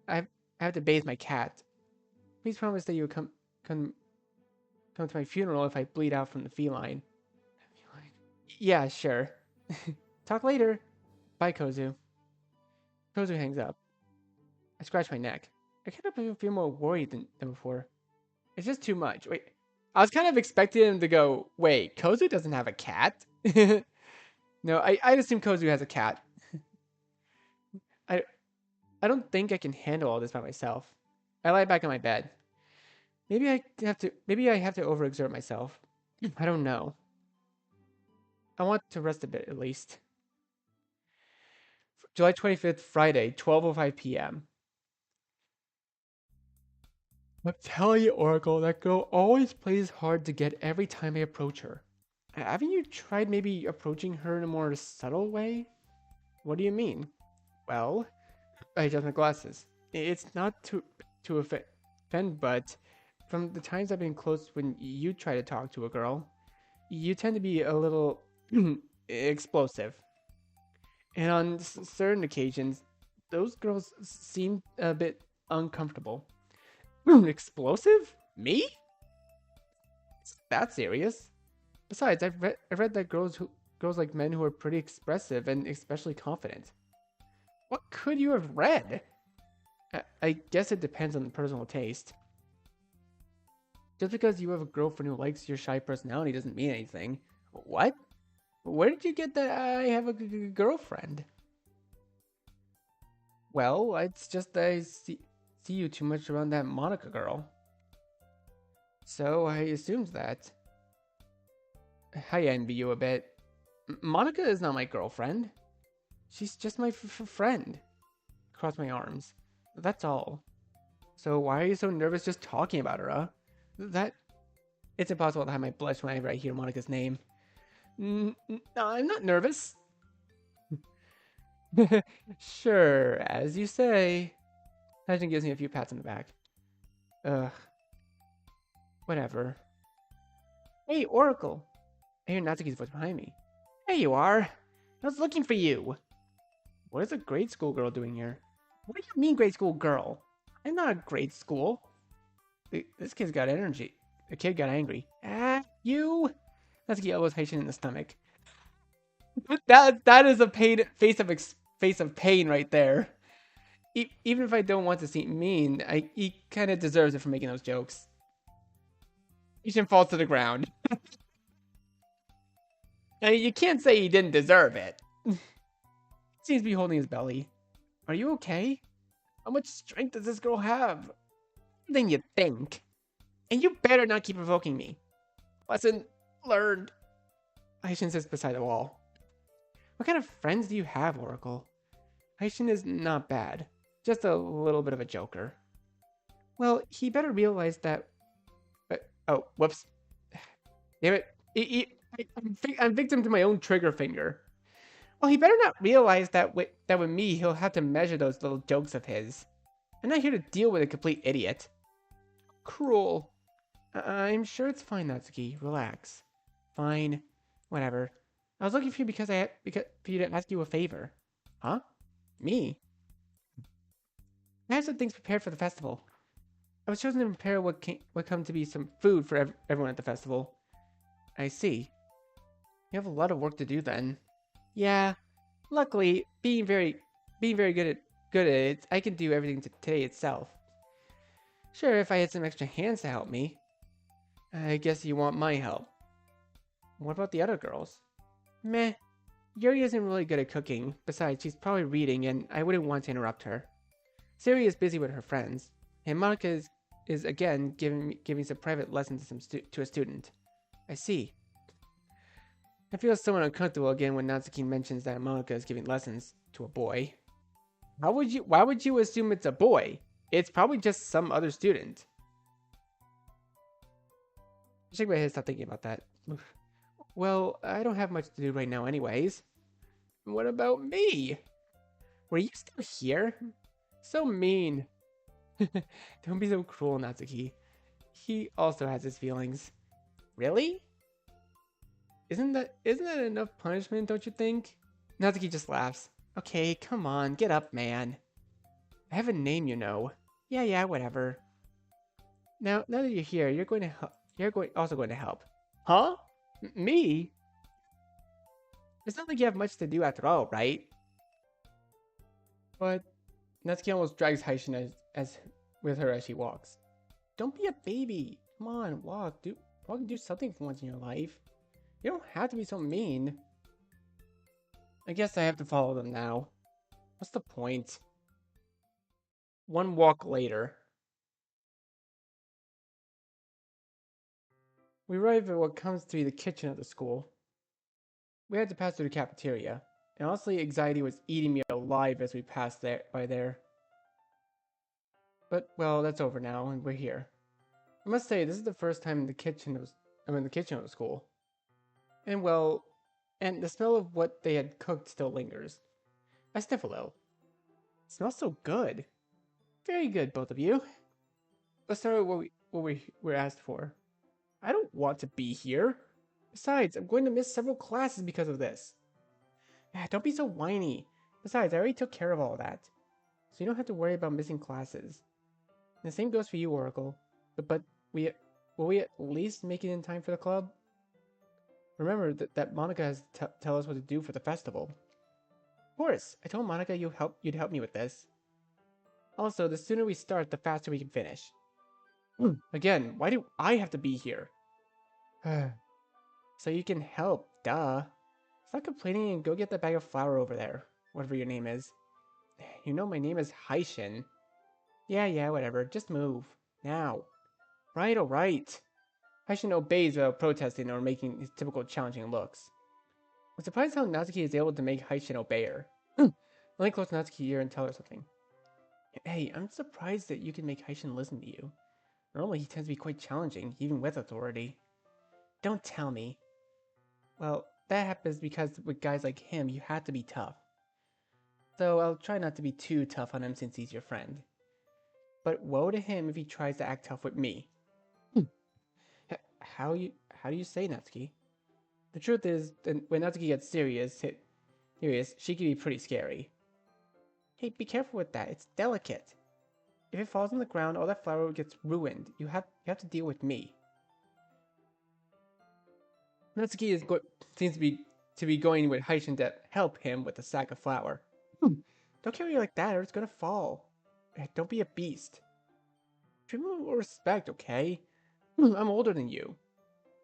I have to bathe my cat. Please promise that you will come to my funeral if I bleed out from the feline. Yeah, sure. Talk later. Bye, Kozu. Kozu hangs up. I scratch my neck. I kind of feel more worried than before. It's just too much. Wait, I was kind of expecting him to go, wait, Kozu doesn't have a cat? No, I'd assume Kozu has a cat. I don't think I can handle all this by myself. I lie back on my bed. Maybe I have to overexert myself. I don't know. I want to rest a bit at least. July 25th, Friday, 12:05 p.m. I'm telling you, Oracle, that girl always plays hard to get every time I approach her. Haven't you tried maybe approaching her in a more subtle way? What do you mean? Well, I adjust my glasses. It's not to offend, but from the times I've been close when you try to talk to a girl, you tend to be a little explosive. And on certain occasions, those girls seem a bit uncomfortable. Explosive? Me? It's that serious? Besides, I've read that girls like men who are pretty expressive and especially confident. What could you have read? I guess it depends on the personal taste. Just because you have a girlfriend who likes your shy personality doesn't mean anything. What? Where did you get that I have a girlfriend? Well, it's just that I see you too much around that Monica girl. So I assumed that. I envy you a bit. Monica is not my girlfriend. She's just my friend. Cross my arms. That's all. So why are you so nervous just talking about her, huh? It's impossible to hide my blush whenever I hear Monica's name. No, I'm not nervous. Sure, as you say. Tajin gives me a few pats on the back. Ugh. Whatever. Hey, Oracle. I hear Natsuki's voice behind me. There you are. I was looking for you. What is a grade school girl doing here? What do you mean grade school girl? I'm not a grade school. This kid's got energy. The kid got angry. Ah, you! Natsuki elbows Haitian in the stomach. That is a face of pain right there. Even if I don't want to seem mean, he kind of deserves it for making those jokes. Haitian falls to the ground. I mean, you can't say he didn't deserve it. Seems to be holding his belly. Are you okay? How much strength does this girl have? Than you think. And you better not keep provoking me. Lesson learned. Aishin sits beside the wall. What kind of friends do you have, Oracle? Aishin is not bad. Just a little bit of a joker. Well, he better realize that... oh, whoops. Damn it. I'm victim to my own trigger finger. Well, he better not realize that with me, he'll have to measure those little jokes of his. I'm not here to deal with a complete idiot. Cruel. I'm sure it's fine, Natsuki. Relax. Fine. Whatever. I was looking for you because for you to ask you a favor. Huh? Me? I have some things prepared for the festival. I was chosen to prepare what come to be some food for everyone at the festival. I see. You have a lot of work to do then. Yeah. Luckily, being very good at it, I can do everything today itself. Sure, if I had some extra hands to help me. I guess you want my help. What about the other girls? Meh. Yuri isn't really good at cooking. Besides, she's probably reading, and I wouldn't want to interrupt her. Siri is busy with her friends, and Monica is again giving some private lessons to a student. I see. I feel somewhat uncomfortable again when Natsuki mentions that Monica is giving lessons to a boy. Why would you assume it's a boy? It's probably just some other student. I shake my head, stop thinking about that. Well, I don't have much to do right now anyways. What about me? Were you still here? So mean. Don't be so cruel, Natsuki. He also has his feelings. Really? Isn't that enough punishment, don't you think? Natsuki just laughs. Okay, come on, get up, man. I have a name, you know. Yeah, whatever. Now that you're here, you're going to help. Also going to help. Huh? Me? It's not like you have much to do after all, right? But Natsuki almost drags Haishin as with her as she walks. Don't be a baby. Come on, walk. Walk and do something for once in your life. You don't have to be so mean. I guess I have to follow them now. What's the point? One walk later. We arrive at what comes to be the kitchen of the school. We had to pass through the cafeteria, and honestly, anxiety was eating me alive as we passed by there. But, well, that's over now, and we're here. I must say, this is the first time I'm in the kitchen of the school. And, well, and the smell of what they had cooked still lingers. I sniff a little. It smells so good. Very good, both of you. Let's start with what we were asked for. I don't want to be here. Besides, I'm going to miss several classes because of this. Don't be so whiny. Besides, I already took care of all that. So you don't have to worry about missing classes. And the same goes for you, Oracle. But will we at least make it in time for the club? Remember that Monica has to tell us what to do for the festival. Of course, I told Monica you'd help me with this. Also, the sooner we start, the faster we can finish. Again, why do I have to be here? So you can help, duh. Stop complaining and go get that bag of flour over there, whatever your name is. You know my name is Haishin. Yeah, whatever, just move. Now. Right, alright. Haishin obeys without protesting or making his typical challenging looks. I'm surprised how Natsuki is able to make Haishin obey her. Let me close Natsuki's ear and tell her something. Hey, I'm surprised that you can make Haishin listen to you. Normally he tends to be quite challenging, even with authority. Don't tell me. Well, that happens because with guys like him, you have to be tough. So I'll try not to be too tough on him since he's your friend. But woe to him if he tries to act tough with me. How do you say, Natsuki? The truth is, when Natsuki gets serious, she can be pretty scary. Hey, be careful with that. It's delicate. If it falls on the ground, all that flour gets ruined. You have to deal with me. Natsuki seems to be going with Haishin to help him with the sack of flour. Don't carry it like that, or it's gonna fall. Don't be a beast. Treat me with more respect, okay? I'm older than you,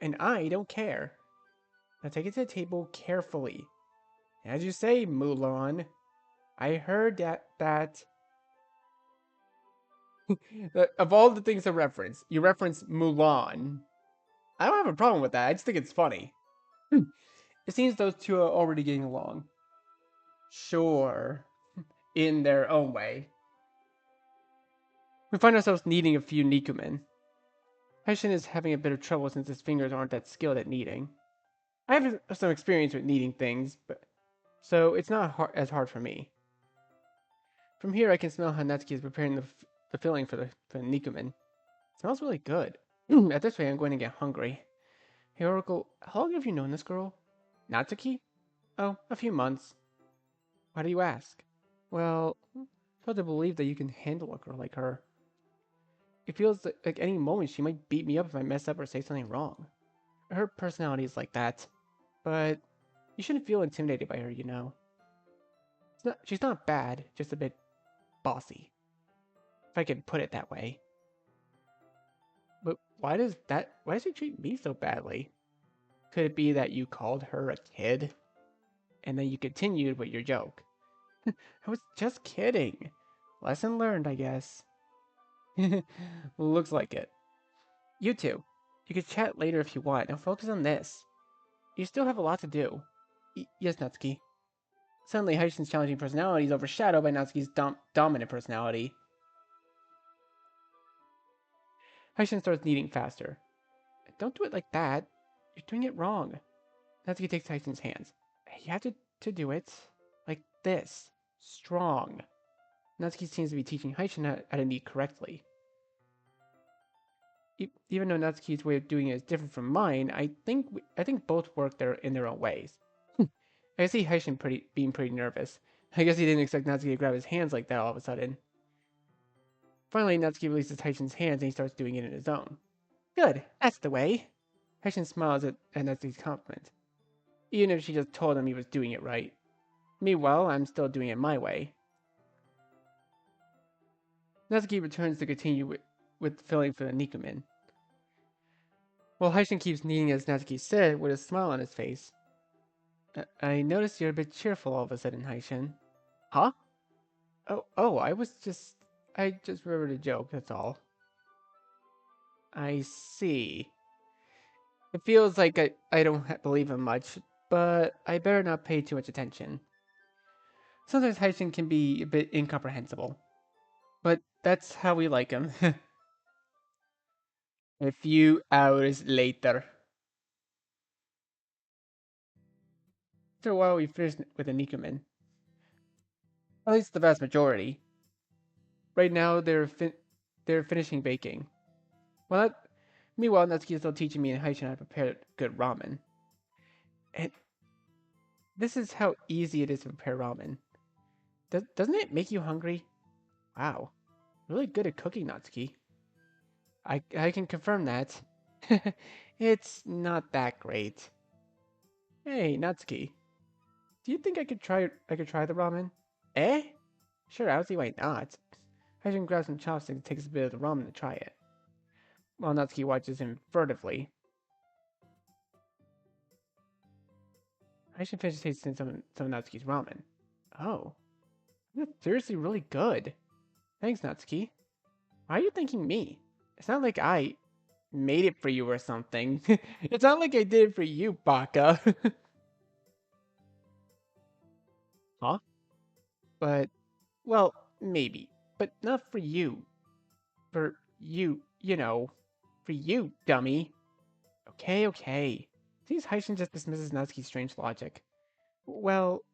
and I don't care. Now take it to the table carefully. As you say, Mulan. I heard that of all the things to reference, you reference Mulan. I don't have a problem with that. I just think it's funny. It seems those two are already getting along. Sure, in their own way. We find ourselves kneading a few Nikumen. Haishin is having a bit of trouble since his fingers aren't that skilled at kneading. I have some experience with kneading things, but so it's not as hard for me. From here, I can smell how Natsuki is preparing the filling for the Nikumen. It smells really good. At this rate, I'm going to get hungry. Hey, Oracle, how long have you known this girl? Natsuki? Oh, a few months. Why do you ask? Well, it's hard to believe that you can handle a girl like her. It feels like any moment she might beat me up if I mess up or say something wrong. Her personality is like that, but you shouldn't feel intimidated by her, you know. She's not bad, just a bit bossy, if I can put it that way. But why does she treat me so badly? Could it be that you called her a kid? And then you continued with your joke. I was just kidding. Lesson learned, I guess. Looks like it. You two, you could chat later if you want. Now focus on this. You still have a lot to do. Yes, Natsuki. Suddenly, Haishin's challenging personality is overshadowed by Natsuki's dominant personality. Haishin starts kneading faster. Don't do it like that. You're doing it wrong. Natsuki takes Haishin's hands. You have to do it like this. Strong. Natsuki seems to be teaching Haishin how to knead correctly. Even though Natsuki's way of doing it is different from mine, I think both work in their own ways. I see Haishin being pretty nervous. I guess he didn't expect Natsuki to grab his hands like that all of a sudden. Finally, Natsuki releases Haishin's hands and he starts doing it in his own. Good, that's the way. Haishin smiles at Natsuki's compliment, even if she just told him he was doing it right. Meanwhile, I'm still doing it my way. Natsuki returns to continue with filling for the Nikumen. While Haishin keeps kneading as Natsuki said, with a smile on his face. I noticed you're a bit cheerful all of a sudden, Haishin. Huh? Oh, I just remembered a joke, that's all. I see. It feels like I don't believe him much, but I better not pay too much attention. Sometimes Haishin can be a bit incomprehensible, but that's how we like him. A few hours later. After a while, we finished with the Nikumen. At least the vast majority. Right now, they're finishing baking. Well, meanwhile, Natsuki is still teaching me and Haishin how to prepare good ramen. And this is how easy it is to prepare ramen. Doesn't it make you hungry? Wow, really good at cooking, Natsuki. I can confirm that. It's not that great. Hey, Natsuki, do you think I could try the ramen? Eh? Sure, I don't see why not. Haishin grabs some chopsticks and takes a bit of the ramen to try it, while Natsuki watches him furtively. Haishin finishes tasting some of Natsuki's ramen. Oh, that's seriously really good. Thanks, Natsuki. Why are you thanking me? It's not like I made it for you or something. It's not like I did it for you, Baka. Huh? But, well, maybe. But not for you. For you, you know. For you, dummy. Okay. Seems Haishin just dismisses Natsuki's strange logic. Well,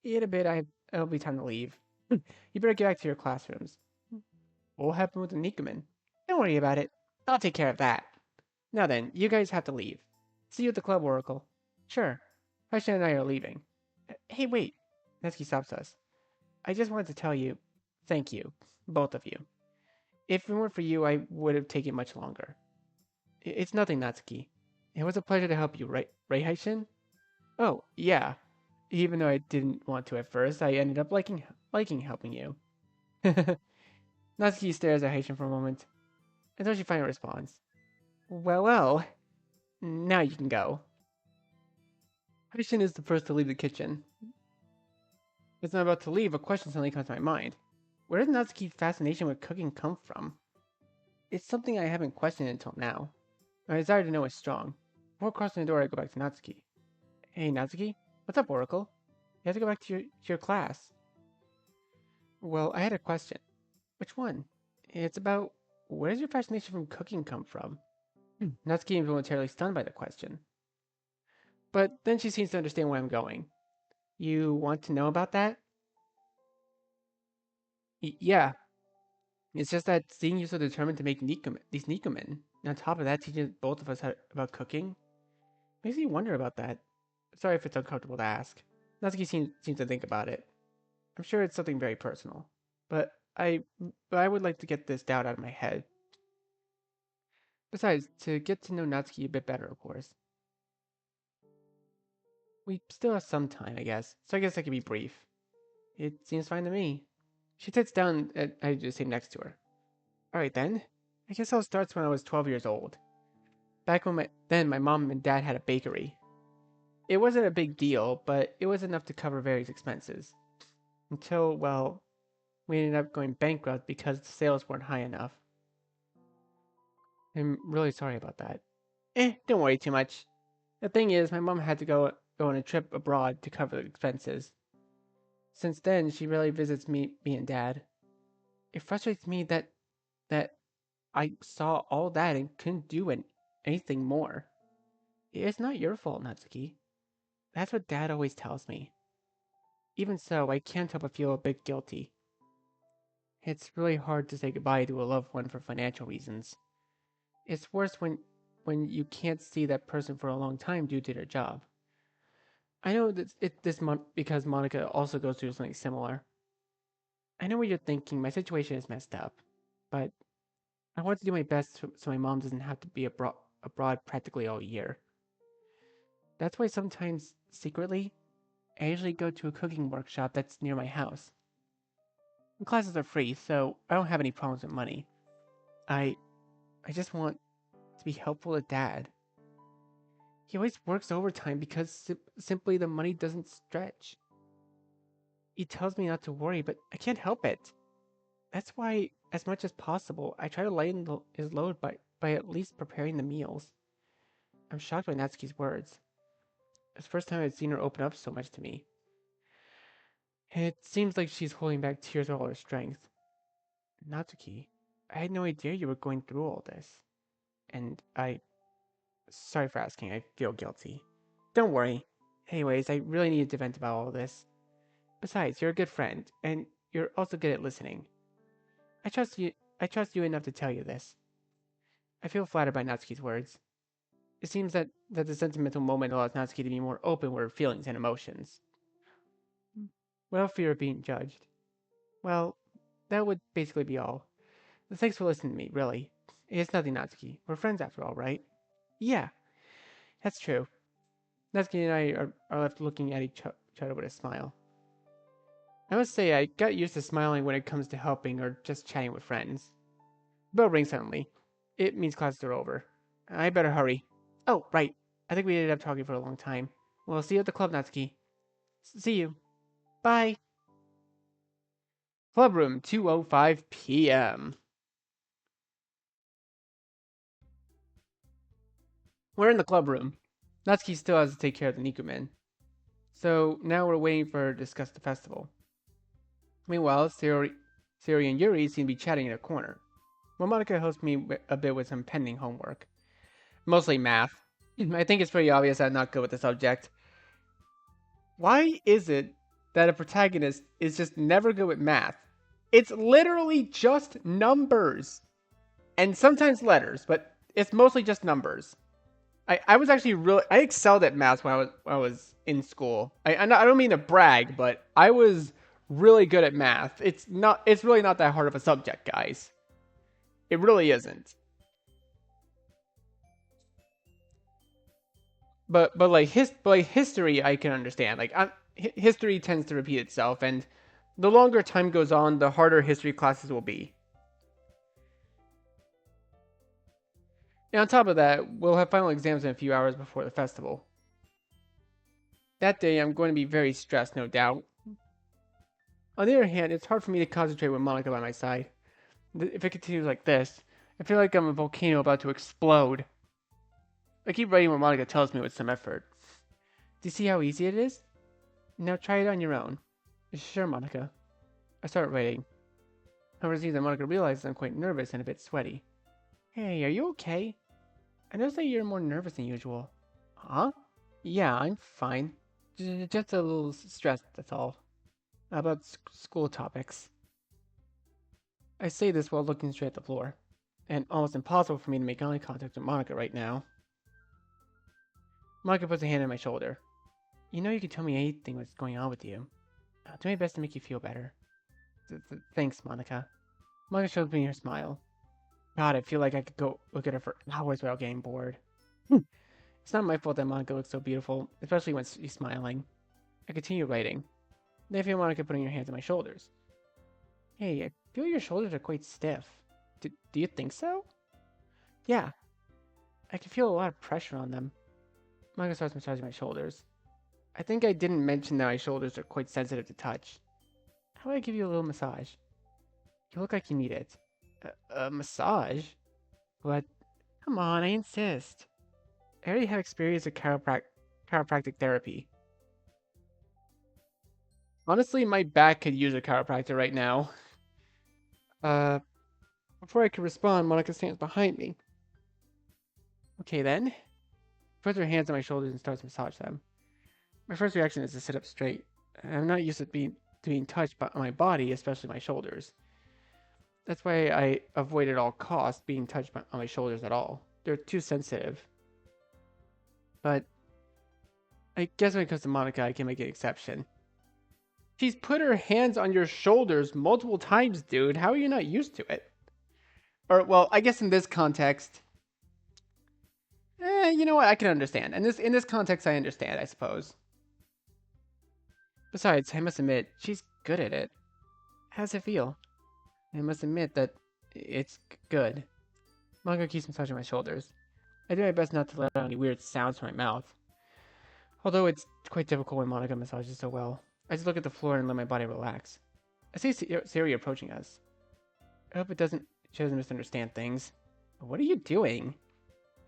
in a bit, it'll be time to leave. You better get back to your classrooms. What happened with the Nikumen? Don't worry about it. I'll take care of that. Now then, you guys have to leave. See you at the club, Oracle. Sure. Haishin and I are leaving. Hey, wait. Natsuki stops us. I just wanted to tell you, thank you, both of you. If it weren't for you, I would have taken much longer. It's nothing, Natsuki. It was a pleasure to help you, right, right, Haishin? Oh, yeah. Even though I didn't want to at first, I ended up liking helping you. Natsuki stares at Haishin for a moment, until she finally responds. Well, well, now you can go. Haishin is the first to leave the kitchen. As I'm about to leave, a question suddenly comes to my mind. Where does Natsuki's fascination with cooking come from? It's something I haven't questioned until now. My desire to know is strong. Before crossing the door, I go back to Natsuki. Hey, Natsuki? What's up, Oracle? You have to go back to your class. Well, I had a question. Which one? It's about where does your fascination from cooking come from? Natsuki is momentarily stunned by the question. But then she seems to understand where I'm going. You want to know about that? Yeah. It's just that seeing you so determined to make these Nikumen, and on top of that, teaching both of us about cooking, makes me wonder about that. Sorry if it's uncomfortable to ask. Natsuki seems to think about it. I'm sure it's something very personal, but I would like to get this doubt out of my head. Besides, to get to know Natsuki a bit better, of course. We still have some time, I guess, so I guess I can be brief. It seems fine to me. She sits down and I just sit next to her. Alright then. I guess all starts when I was 12 years old. Back when my mom and dad had a bakery. It wasn't a big deal, but it was enough to cover various expenses. Until, well, we ended up going bankrupt because the sales weren't high enough. I'm really sorry about that. Don't worry too much. The thing is, my mom had to go on a trip abroad to cover the expenses. Since then, she rarely visits me and dad. It frustrates me that I saw all that and couldn't do anything more. It's not your fault, Natsuki. That's what dad always tells me. Even so, I can't help but feel a bit guilty. It's really hard to say goodbye to a loved one for financial reasons. It's worse when you can't see that person for a long time due to their job. I know this month because Monica also goes through something similar. I know what you're thinking. My situation is messed up, but I want to do my best so my mom doesn't have to be abroad practically all year. That's why sometimes, secretly, I usually go to a cooking workshop that's near my house. The classes are free, so I don't have any problems with money. I I just want to be helpful to Dad. He always works overtime because simply the money doesn't stretch. He tells me not to worry, but I can't help it. That's why, as much as possible, I try to lighten his load by at least preparing the meals. I'm shocked by Natsuki's words. It's the first time I've seen her open up so much to me. It seems like she's holding back tears with all her strength. Natsuki, I had no idea you were going through all this. And sorry for asking, I feel guilty. Don't worry. Anyways, I really needed to vent about all this. Besides, you're a good friend, and you're also good at listening. I trust you. I trust you enough to tell you this. I feel flattered by Natsuki's words. It seems that the sentimental moment allows Natsuki to be more open with her feelings and emotions, without fear of being judged. Well, that would basically be all. Thanks for listening to me, really. It's nothing, Natsuki. We're friends after all, right? Yeah, that's true. Natsuki and I are left looking at each other with a smile. I must say, I got used to smiling when it comes to helping or just chatting with friends. Bell rings suddenly. It means classes are over. I better hurry. Oh, right. I think we ended up talking for a long time. Well, see you at the club, Natsuki. See you. Bye. Club room, 2:05 p.m. We're in the club room. Natsuki still has to take care of the Nikumen. So now we're waiting for her to discuss the festival. Meanwhile, Siri and Yuri seem to be chatting in a corner. Well, Monica helps me a bit with some pending homework. Mostly math. I think it's pretty obvious I'm not good with the subject. Why is it that a protagonist is just never good with math? It's literally just numbers. And sometimes letters, but it's mostly just numbers. I was actually I excelled at math when I was in school. I don't mean to brag, but I was really good at math. It's really not that hard of a subject, guys. It really isn't. But like history, I can understand. History tends to repeat itself, and the longer time goes on, the harder history classes will be. And on top of that, we'll have final exams in a few hours before the festival. That day, I'm going to be very stressed, no doubt. On the other hand, it's hard for me to concentrate with Monica by my side. If it continues like this, I feel like I'm a volcano about to explode. I keep writing what Monica tells me with some effort. Do you see how easy it is? Now try it on your own. Sure, Monica. I start writing. However, it seems that Monica realizes I'm quite nervous and a bit sweaty. Hey, are you okay? I noticed that you're more nervous than usual. Huh? Yeah, I'm fine. Just a little stressed, that's all. About school topics. I say this while looking straight at the floor, and almost impossible for me to make eye contact with Monica right now. Monica puts a hand on my shoulder. You know you can tell me anything what's going on with you. I'll do my best to make you feel better. Thanks, Monica. Monica shows me her smile. God, I feel like I could go look at her for hours without getting bored. It's not my fault that Monica looks so beautiful, especially when she's smiling. I continue writing. Then I feel Monica putting her hands on my shoulders. Hey, I feel your shoulders are quite stiff. Do you think so? Yeah. I can feel a lot of pressure on them. Monica starts massaging my shoulders. I think I didn't mention that my shoulders are quite sensitive to touch. How about I give you a little massage? You look like you need it. A massage? But, come on, I insist. I already have experience with chiropractic therapy. Honestly, my back could use a chiropractor right now. Uh, Before I could respond, Monica stands behind me. Okay then. Puts her hands on my shoulders and starts to massage them. My first reaction is to sit up straight. I'm not used to being touched by my body, especially my shoulders. That's why I avoid at all costs being touched on my shoulders at all. They're too sensitive. But I guess when it comes to Monica, I can make an exception. She's put her hands on your shoulders multiple times, dude. How are you not used to it? Or, well, I guess in this context, you know what? I can understand. In this context, I understand, I suppose. Besides, I must admit, she's good at it. How does it feel? I must admit that it's good. Monica keeps massaging my shoulders. I do my best not to let out any weird sounds from my mouth. Although it's quite difficult when Monica massages so well. I just look at the floor and let my body relax. I see Siri approaching us. I hope she doesn't misunderstand things. What are you doing?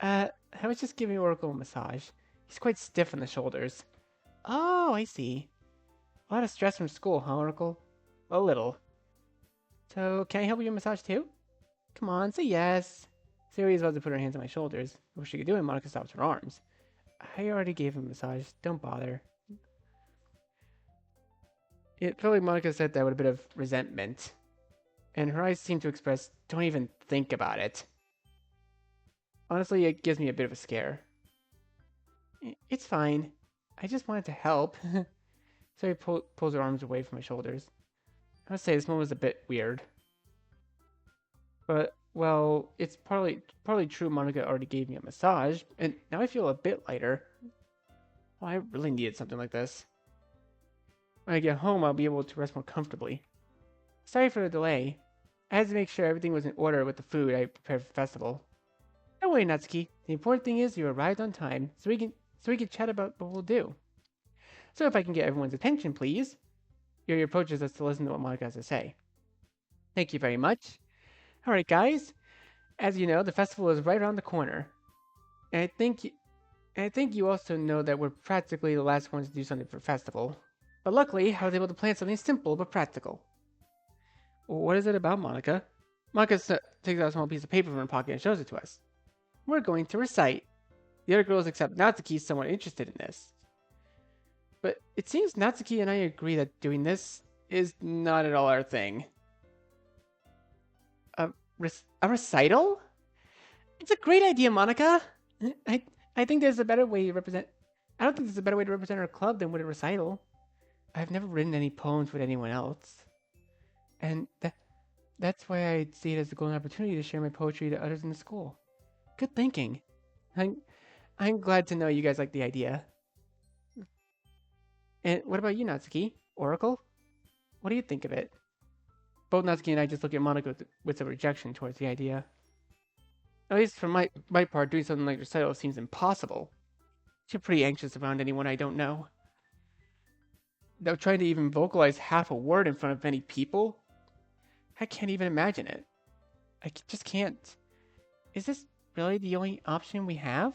I was just giving Oracle a massage. He's quite stiff in the shoulders. Oh, I see. A lot of stress from school, huh, Oracle? A little. So, can I help you massage too? Come on, say yes. Siri is about to put her hands on my shoulders. What she could do, and Monica stops her arms. I already gave him a massage. Don't bother. It felt like Monica said that with a bit of resentment. And her eyes seemed to express, don't even think about it. Honestly, it gives me a bit of a scare. It's fine. I just wanted to help. Sari pulls her arms away from my shoulders. I must say, this moment was a bit weird. But, well, it's partly true Monica already gave me a massage, and now I feel a bit lighter. Oh, I really needed something like this. When I get home, I'll be able to rest more comfortably. Sorry for the delay. I had to make sure everything was in order with the food I prepared for the festival. Don't worry, Natsuki. The important thing is you arrived on time, so we can chat about what we'll do. So if I can get everyone's attention, please. Yuri approaches us to listen to what Monica has to say. Thank you very much. Alright, guys. As you know, the festival is right around the corner. And I think you also know that we're practically the last ones to do something for the festival. But luckily, I was able to plan something simple but practical. What is it about, Monica? Monica takes out a small piece of paper from her pocket and shows it to us. We're going to recite. The other girls except Natsuki is somewhat interested in this. But it seems Natsuki and I agree that doing this is not at all our thing. A recital? It's a great idea, Monica. I think there's a better way to represent. I don't think there's a better way to represent our club than with a recital. I've never written any poems with anyone else, and That's why I see it as a golden opportunity to share my poetry to others in the school. Good thinking. I'm, I'm glad to know you guys like the idea. And what about you, Natsuki? Oracle? What do you think of it? Both Natsuki and I just look at Monica with a rejection towards the idea. At least for my part, doing something like recital seems impossible. She's pretty anxious around anyone I don't know. Though trying to even vocalize half a word in front of many people, I can't even imagine it. Just can't. Is this really the only option we have?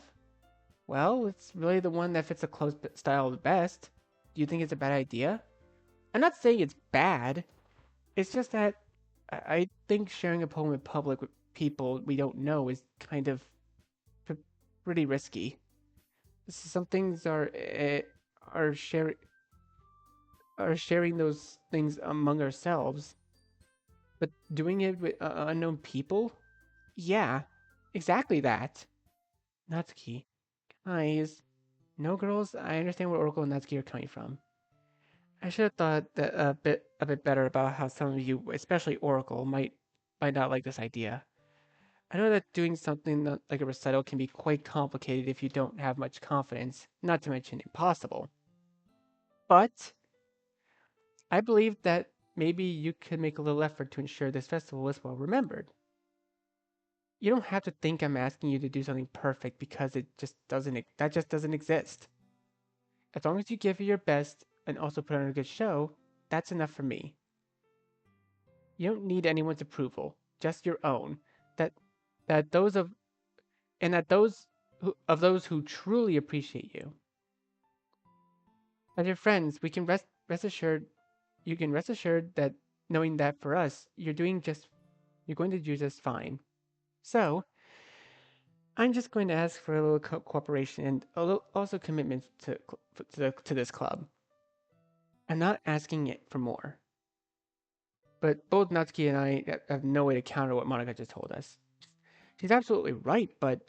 Well, it's really the one that fits the clothes style the best. Do you think it's a bad idea? I'm not saying it's bad. It's just that I think sharing a poem in public with people we don't know is kind of pretty risky. Some things are share, are sharing those things among ourselves, but doing it with unknown people? Yeah, exactly that. Natsuki, guys, no girls. I understand where Oracle and Natsuki are coming from. I should have thought that a bit better about how some of you, especially Oracle, might not like this idea. I know that doing something like a recital can be quite complicated if you don't have much confidence, not to mention impossible. But I believe that maybe you could make a little effort to ensure this festival is well remembered. You don't have to think I'm asking you to do something perfect because that just doesn't exist. As long as you give it your best and also put on a good show, that's enough for me. You don't need anyone's approval, just your own. That that those of and that those who truly appreciate you. As your friends, we can rest assured you can rest assured that knowing that for us, you're going to do just fine. So, I'm just going to ask for a little cooperation and also commitment to this club. I'm not asking it for more. But both Natsuki and I have no way to counter what Monica just told us. She's absolutely right, but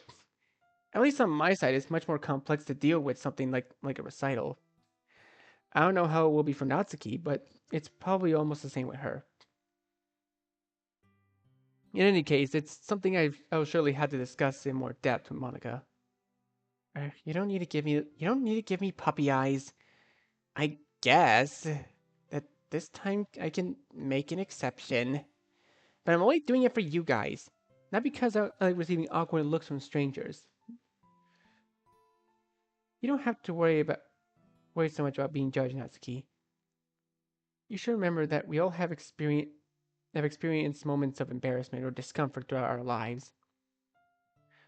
at least on my side, it's much more complex to deal with something like a recital. I don't know how it will be for Natsuki, but it's probably almost the same with her. In any case, it's something I'll surely have to discuss in more depth with Monica. You don't need to give me puppy eyes. I guess that this time I can make an exception. But I'm only doing it for you guys. Not because I like receiving awkward looks from strangers. You don't have to worry so much about being judged, Natsuki. You should remember that we all have experienced moments of embarrassment or discomfort throughout our lives.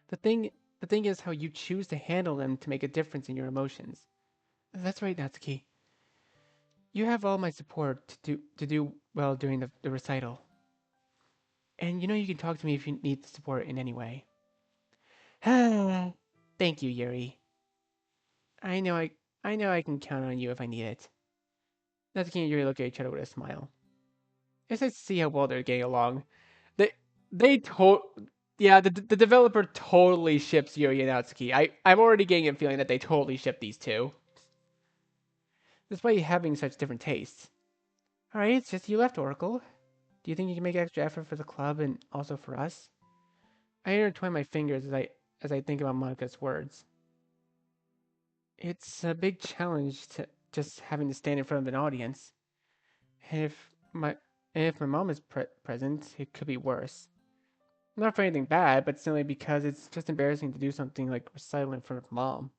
The thing the thing is how you choose to handle them to make a difference in your emotions. That's right, Natsuki. You have all my support to do well during the recital. And you know you can talk to me if you need support in any way. Thank you, Yuri. I know I I know I can count on you if I need it. Natsuki and Yuri look at each other with a smile. It's nice to see how well they're getting along. They they to yeah, the developer totally ships Yuri and Natsuki. I'm already getting a feeling that they totally ship these two, despite having such different tastes. All right, it's just you left, Oracle. Do you think you can make extra effort for the club and also for us? I intertwine my fingers as I think about Monica's words. It's a big challenge to just having to stand in front of an audience. And if my mom is present, it could be worse. Not for anything bad, but simply because it's just embarrassing to do something like recital in front of mom.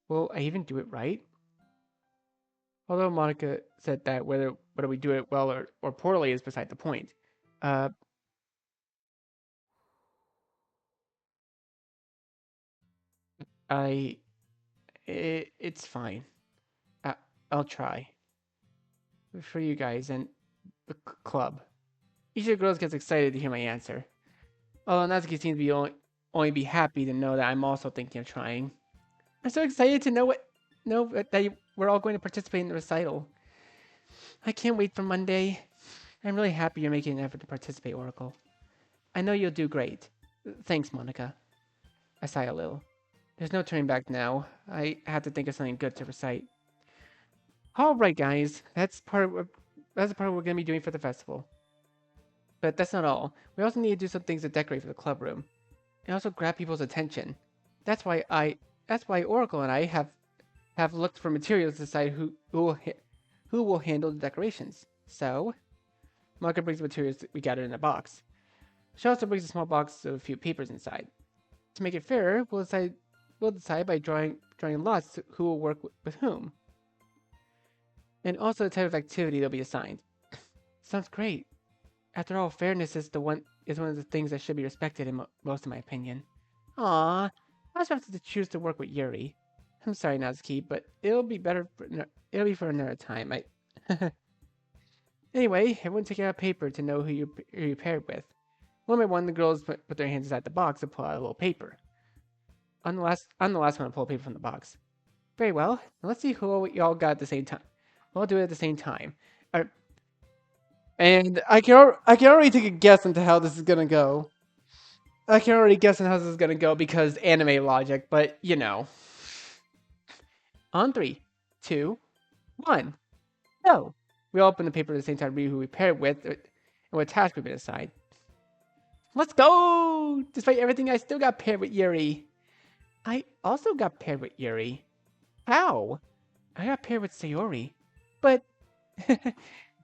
Will I even do it right? Although Monica said that whether we do it well or poorly is beside the point. Uh, I it's fine. I, I'll try for you guys and the club. Each of the girls gets excited to hear my answer. Although Natsuki seems to be only be happy to know that I'm also thinking of trying. I'm so excited to know that we're all going to participate in the recital. I can't wait for Monday. I'm really happy you're making an effort to participate, Oracle. I know you'll do great. Thanks, Monica. I sigh a little. There's no turning back now. I have to think of something good to recite. All right, guys. That's the part we're going to be doing for the festival. But that's not all. We also need to do some things to decorate for the club room. And also grab people's attention. That's why I that's why Oracle and I have looked for materials to decide who will handle the decorations. So, Monica brings the materials that we gathered in a box. She also brings a small box with a few papers inside. To make it fairer, we'll decide by drawing lots who will work with whom, and also the type of activity they'll be assigned. Sounds great. After all, fairness is one of the things that should be respected in most, in my opinion. Aww, I also have to choose to work with Yuri. I'm sorry, Natsuki, but it'll be for another time. Anyway, everyone take out a paper to know who you paired with. One by one, the girls put their hands inside the box and pull out a little paper. I'm the last one to pull paper from the box. Very well. Now let's see who y'all got at the same time. We'll do it at the same time. And I can already take a guess into how this is gonna go. I can already guess on how this is gonna go because anime logic, but you know. On 3, 2, 1. Go! We all open the paper at the same time to read who we paired with and what task we've been assigned. Let's go! Despite everything, I still got paired with Yuri. I also got paired with Yuri. How? I got paired with Sayori. But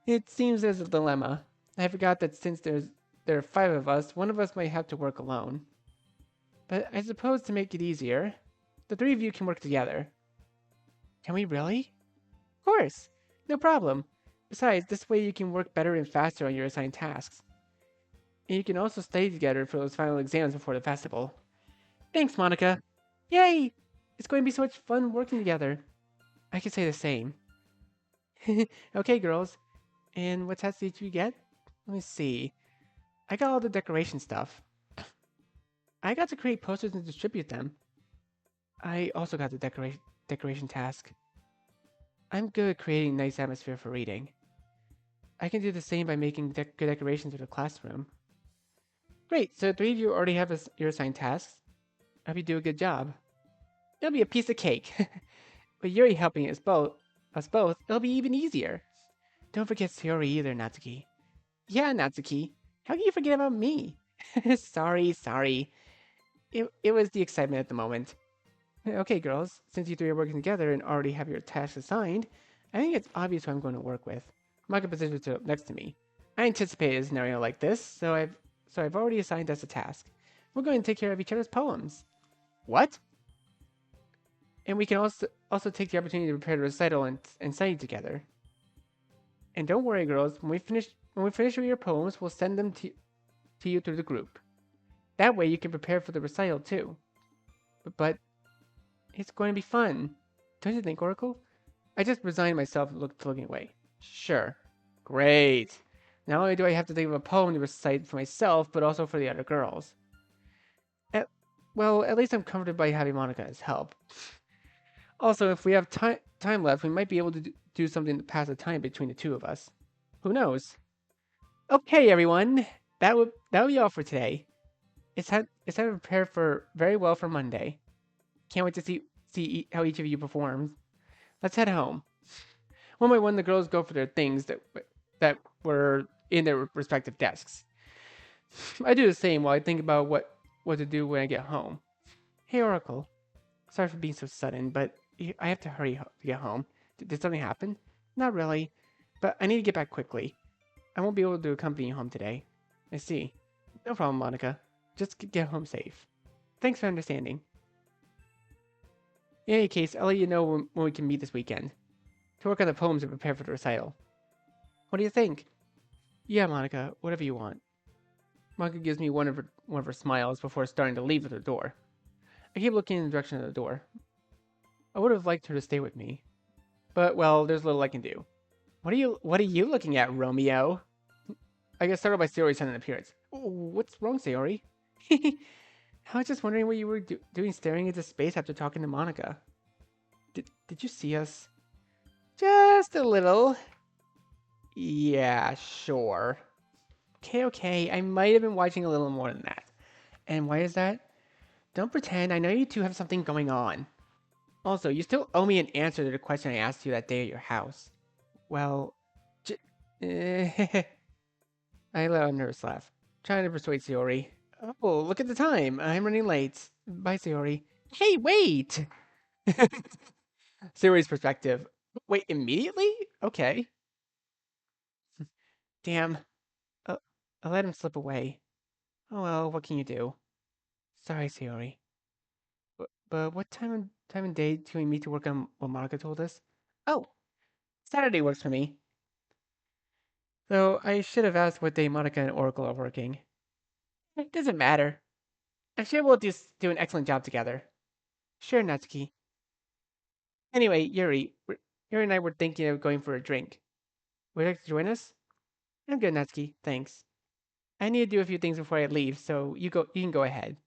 it seems there's a dilemma. I forgot that since there are 5 of us, one of us might have to work alone. But I suppose to make it easier, the 3 of you can work together. Can we really? Of course! No problem. Besides, this way you can work better and faster on your assigned tasks. And you can also stay together for those final exams before the festival. Thanks, Monica! Yay! It's going to be so much fun working together. I can say the same. Okay, girls. And what tasks did you get? Let me see. I got all the decoration stuff. I got to create posters and distribute them. I also got the decoration task. I'm good at creating a nice atmosphere for reading. I can do the same by making good decorations for the classroom. Great, so 3 of you already have your assigned tasks. I hope you do a good job. It'll be a piece of cake. With Yuri helping us both, it'll be even easier. Don't forget Sayori either, Natsuki. Yeah, Natsuki. How can you forget about me? Sorry. It was the excitement at the moment. Okay, girls, since you 3 are working together and already have your tasks assigned, I think it's obvious who I'm going to work with. Maka positions up next to me. I anticipated a scenario like this, so I've already assigned us a task. We're going to take care of each other's poems. What? And we can also take the opportunity to prepare the recital and study together. And don't worry, girls. When we finish with your poems, we'll send them to you through the group. That way, you can prepare for the recital too. But it's going to be fun, don't you think, Oracle? I just resigned myself and looking away. Sure, great. Not only do I have to think of a poem to recite for myself, but also for the other girls. Well, at least I'm comforted by having Monica as help. Also, if we have time left, we might be able to do something to pass the time between the 2 of us. Who knows? Okay, everyone, that would be all for today. It's time to prepare very well for Monday. Can't wait to see how each of you performs. Let's head home. One by one, the girls go for their things that were in their respective desks. I do the same while I think about what to do when I get home. Hey, Oracle. Sorry for being so sudden, but I have to hurry to get home. Did something happen? Not really, but I need to get back quickly. I won't be able to accompany you home today. I see. No problem, Monica. Just get home safe. Thanks for understanding. In any case, I'll let you know when we can meet this weekend to work on the poems and prepare for the recital. What do you think? Yeah, Monica, whatever you want. Monica gives me one of her smiles before starting to leave at the door. I keep looking in the direction of the door. I would have liked her to stay with me, but well, there's little I can do. What are you looking at, Romeo? I get startled by Sayori's sudden appearance. What's wrong, Sayori? I was just wondering what you were doing staring into space after talking to Monica. Did you see us? Just a little. Yeah, sure. Okay, I might have been watching a little more than that. And why is that? Don't pretend, I know you two have something going on. Also, you still owe me an answer to the question I asked you that day at your house. Well, I let out a nervous laugh, trying to persuade Sayori. Oh, look at the time. I'm running late. Bye, Sayori. Hey, wait! Sayori's perspective. Wait, immediately? Okay. Damn. Uh, I let him slip away. Oh well, what can you do? Sorry, Sayori. But what time and day do we meet to work on what Monica told us? Oh, Saturday works for me. Though I should have asked what day Monica and Oracle are working. It doesn't matter. I'm sure we'll just do an excellent job together. Sure, Natsuki. Anyway, Yuri and I were thinking of going for a drink. Would you like to join us? I'm good, Natsuki. Thanks. I need to do a few things before I leave, so you can go ahead.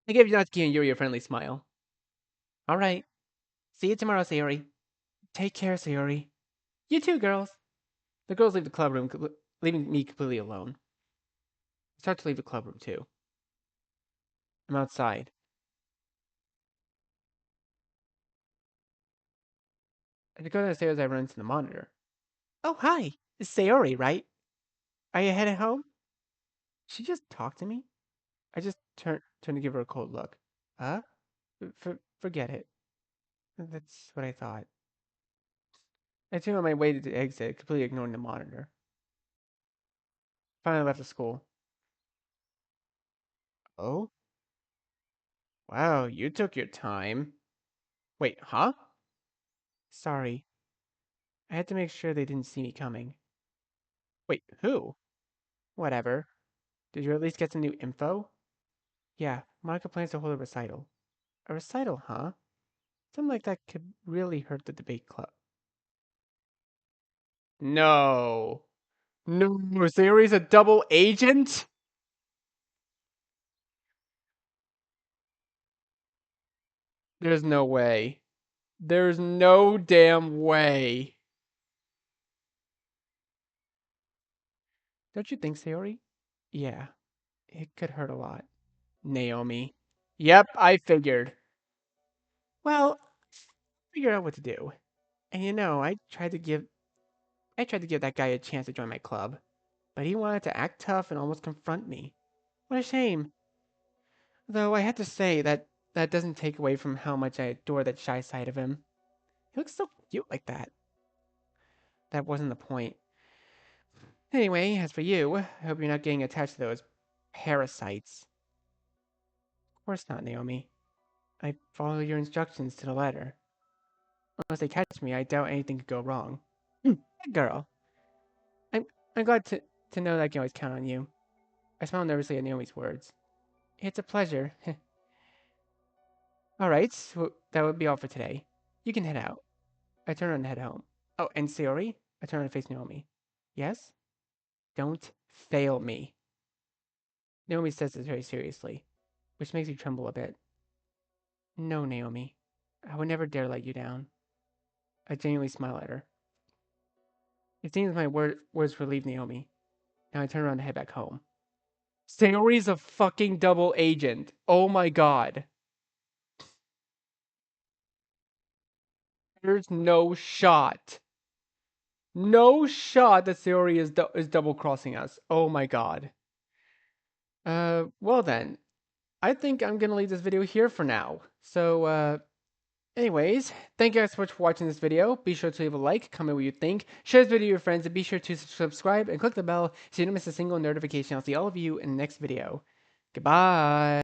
I gave Natsuki and Yuri a friendly smile. All right. See you tomorrow, Sayori. Take care, Sayori. You too, girls. The girls leave the club room, leaving me completely alone. I start to leave the club room too. I'm outside. As I go downstairs, I run into the monitor. Oh, hi. It's Sayori, right? Are you headed home? She just talked to me? I just turn to give her a cold look. Huh? Forget it. That's what I thought. I turned on my way to the exit, completely ignoring the monitor. Finally left the school. Oh? Wow, you took your time. Wait, huh? Sorry. I had to make sure they didn't see me coming. Wait, who? Whatever. Did you at least get some new info? Yeah, Monica plans to hold a recital. A recital, huh? Something like that could really hurt the debate club. No. No, Sayori's a double agent? There's no way. There's no damn way. Don't you think, Sayori? Yeah, it could hurt a lot. Naomi. Yep, I figured. Well, figure out what to do. And I tried to give that guy a chance to join my club, but he wanted to act tough and almost confront me. What a shame. Though I have to say that doesn't take away from how much I adore that shy side of him. He looks so cute like that. That wasn't the point. Anyway, as for you, I hope you're not getting attached to those parasites. Of course not, Naomi. I follow your instructions to the letter. Unless they catch me, I doubt anything could go wrong. Good girl. I'm I'm glad to know that I can always count on you. I smiled nervously at Naomi's words. It's a pleasure. Alright, so that would be all for today. You can head out. I turn around and head home. Oh, and Sayori? I turn around and face Naomi. Yes? Don't fail me. Naomi says this very seriously, which makes me tremble a bit. No, Naomi. I would never dare let you down. I genuinely smile at her. It seems my words relieve Naomi. Now I turn around and head back home. Sayori's a fucking double agent. Oh my god. There's no shot. No shot that Sayori is double crossing us. Oh my god. Well then. I think I'm gonna leave this video here for now. So, anyways, thank you guys so much for watching this video. Be sure to leave a like, comment what you think, share this video with your friends, and be sure to subscribe and click the bell so you don't miss a single notification. I'll see all of you in the next video. Goodbye.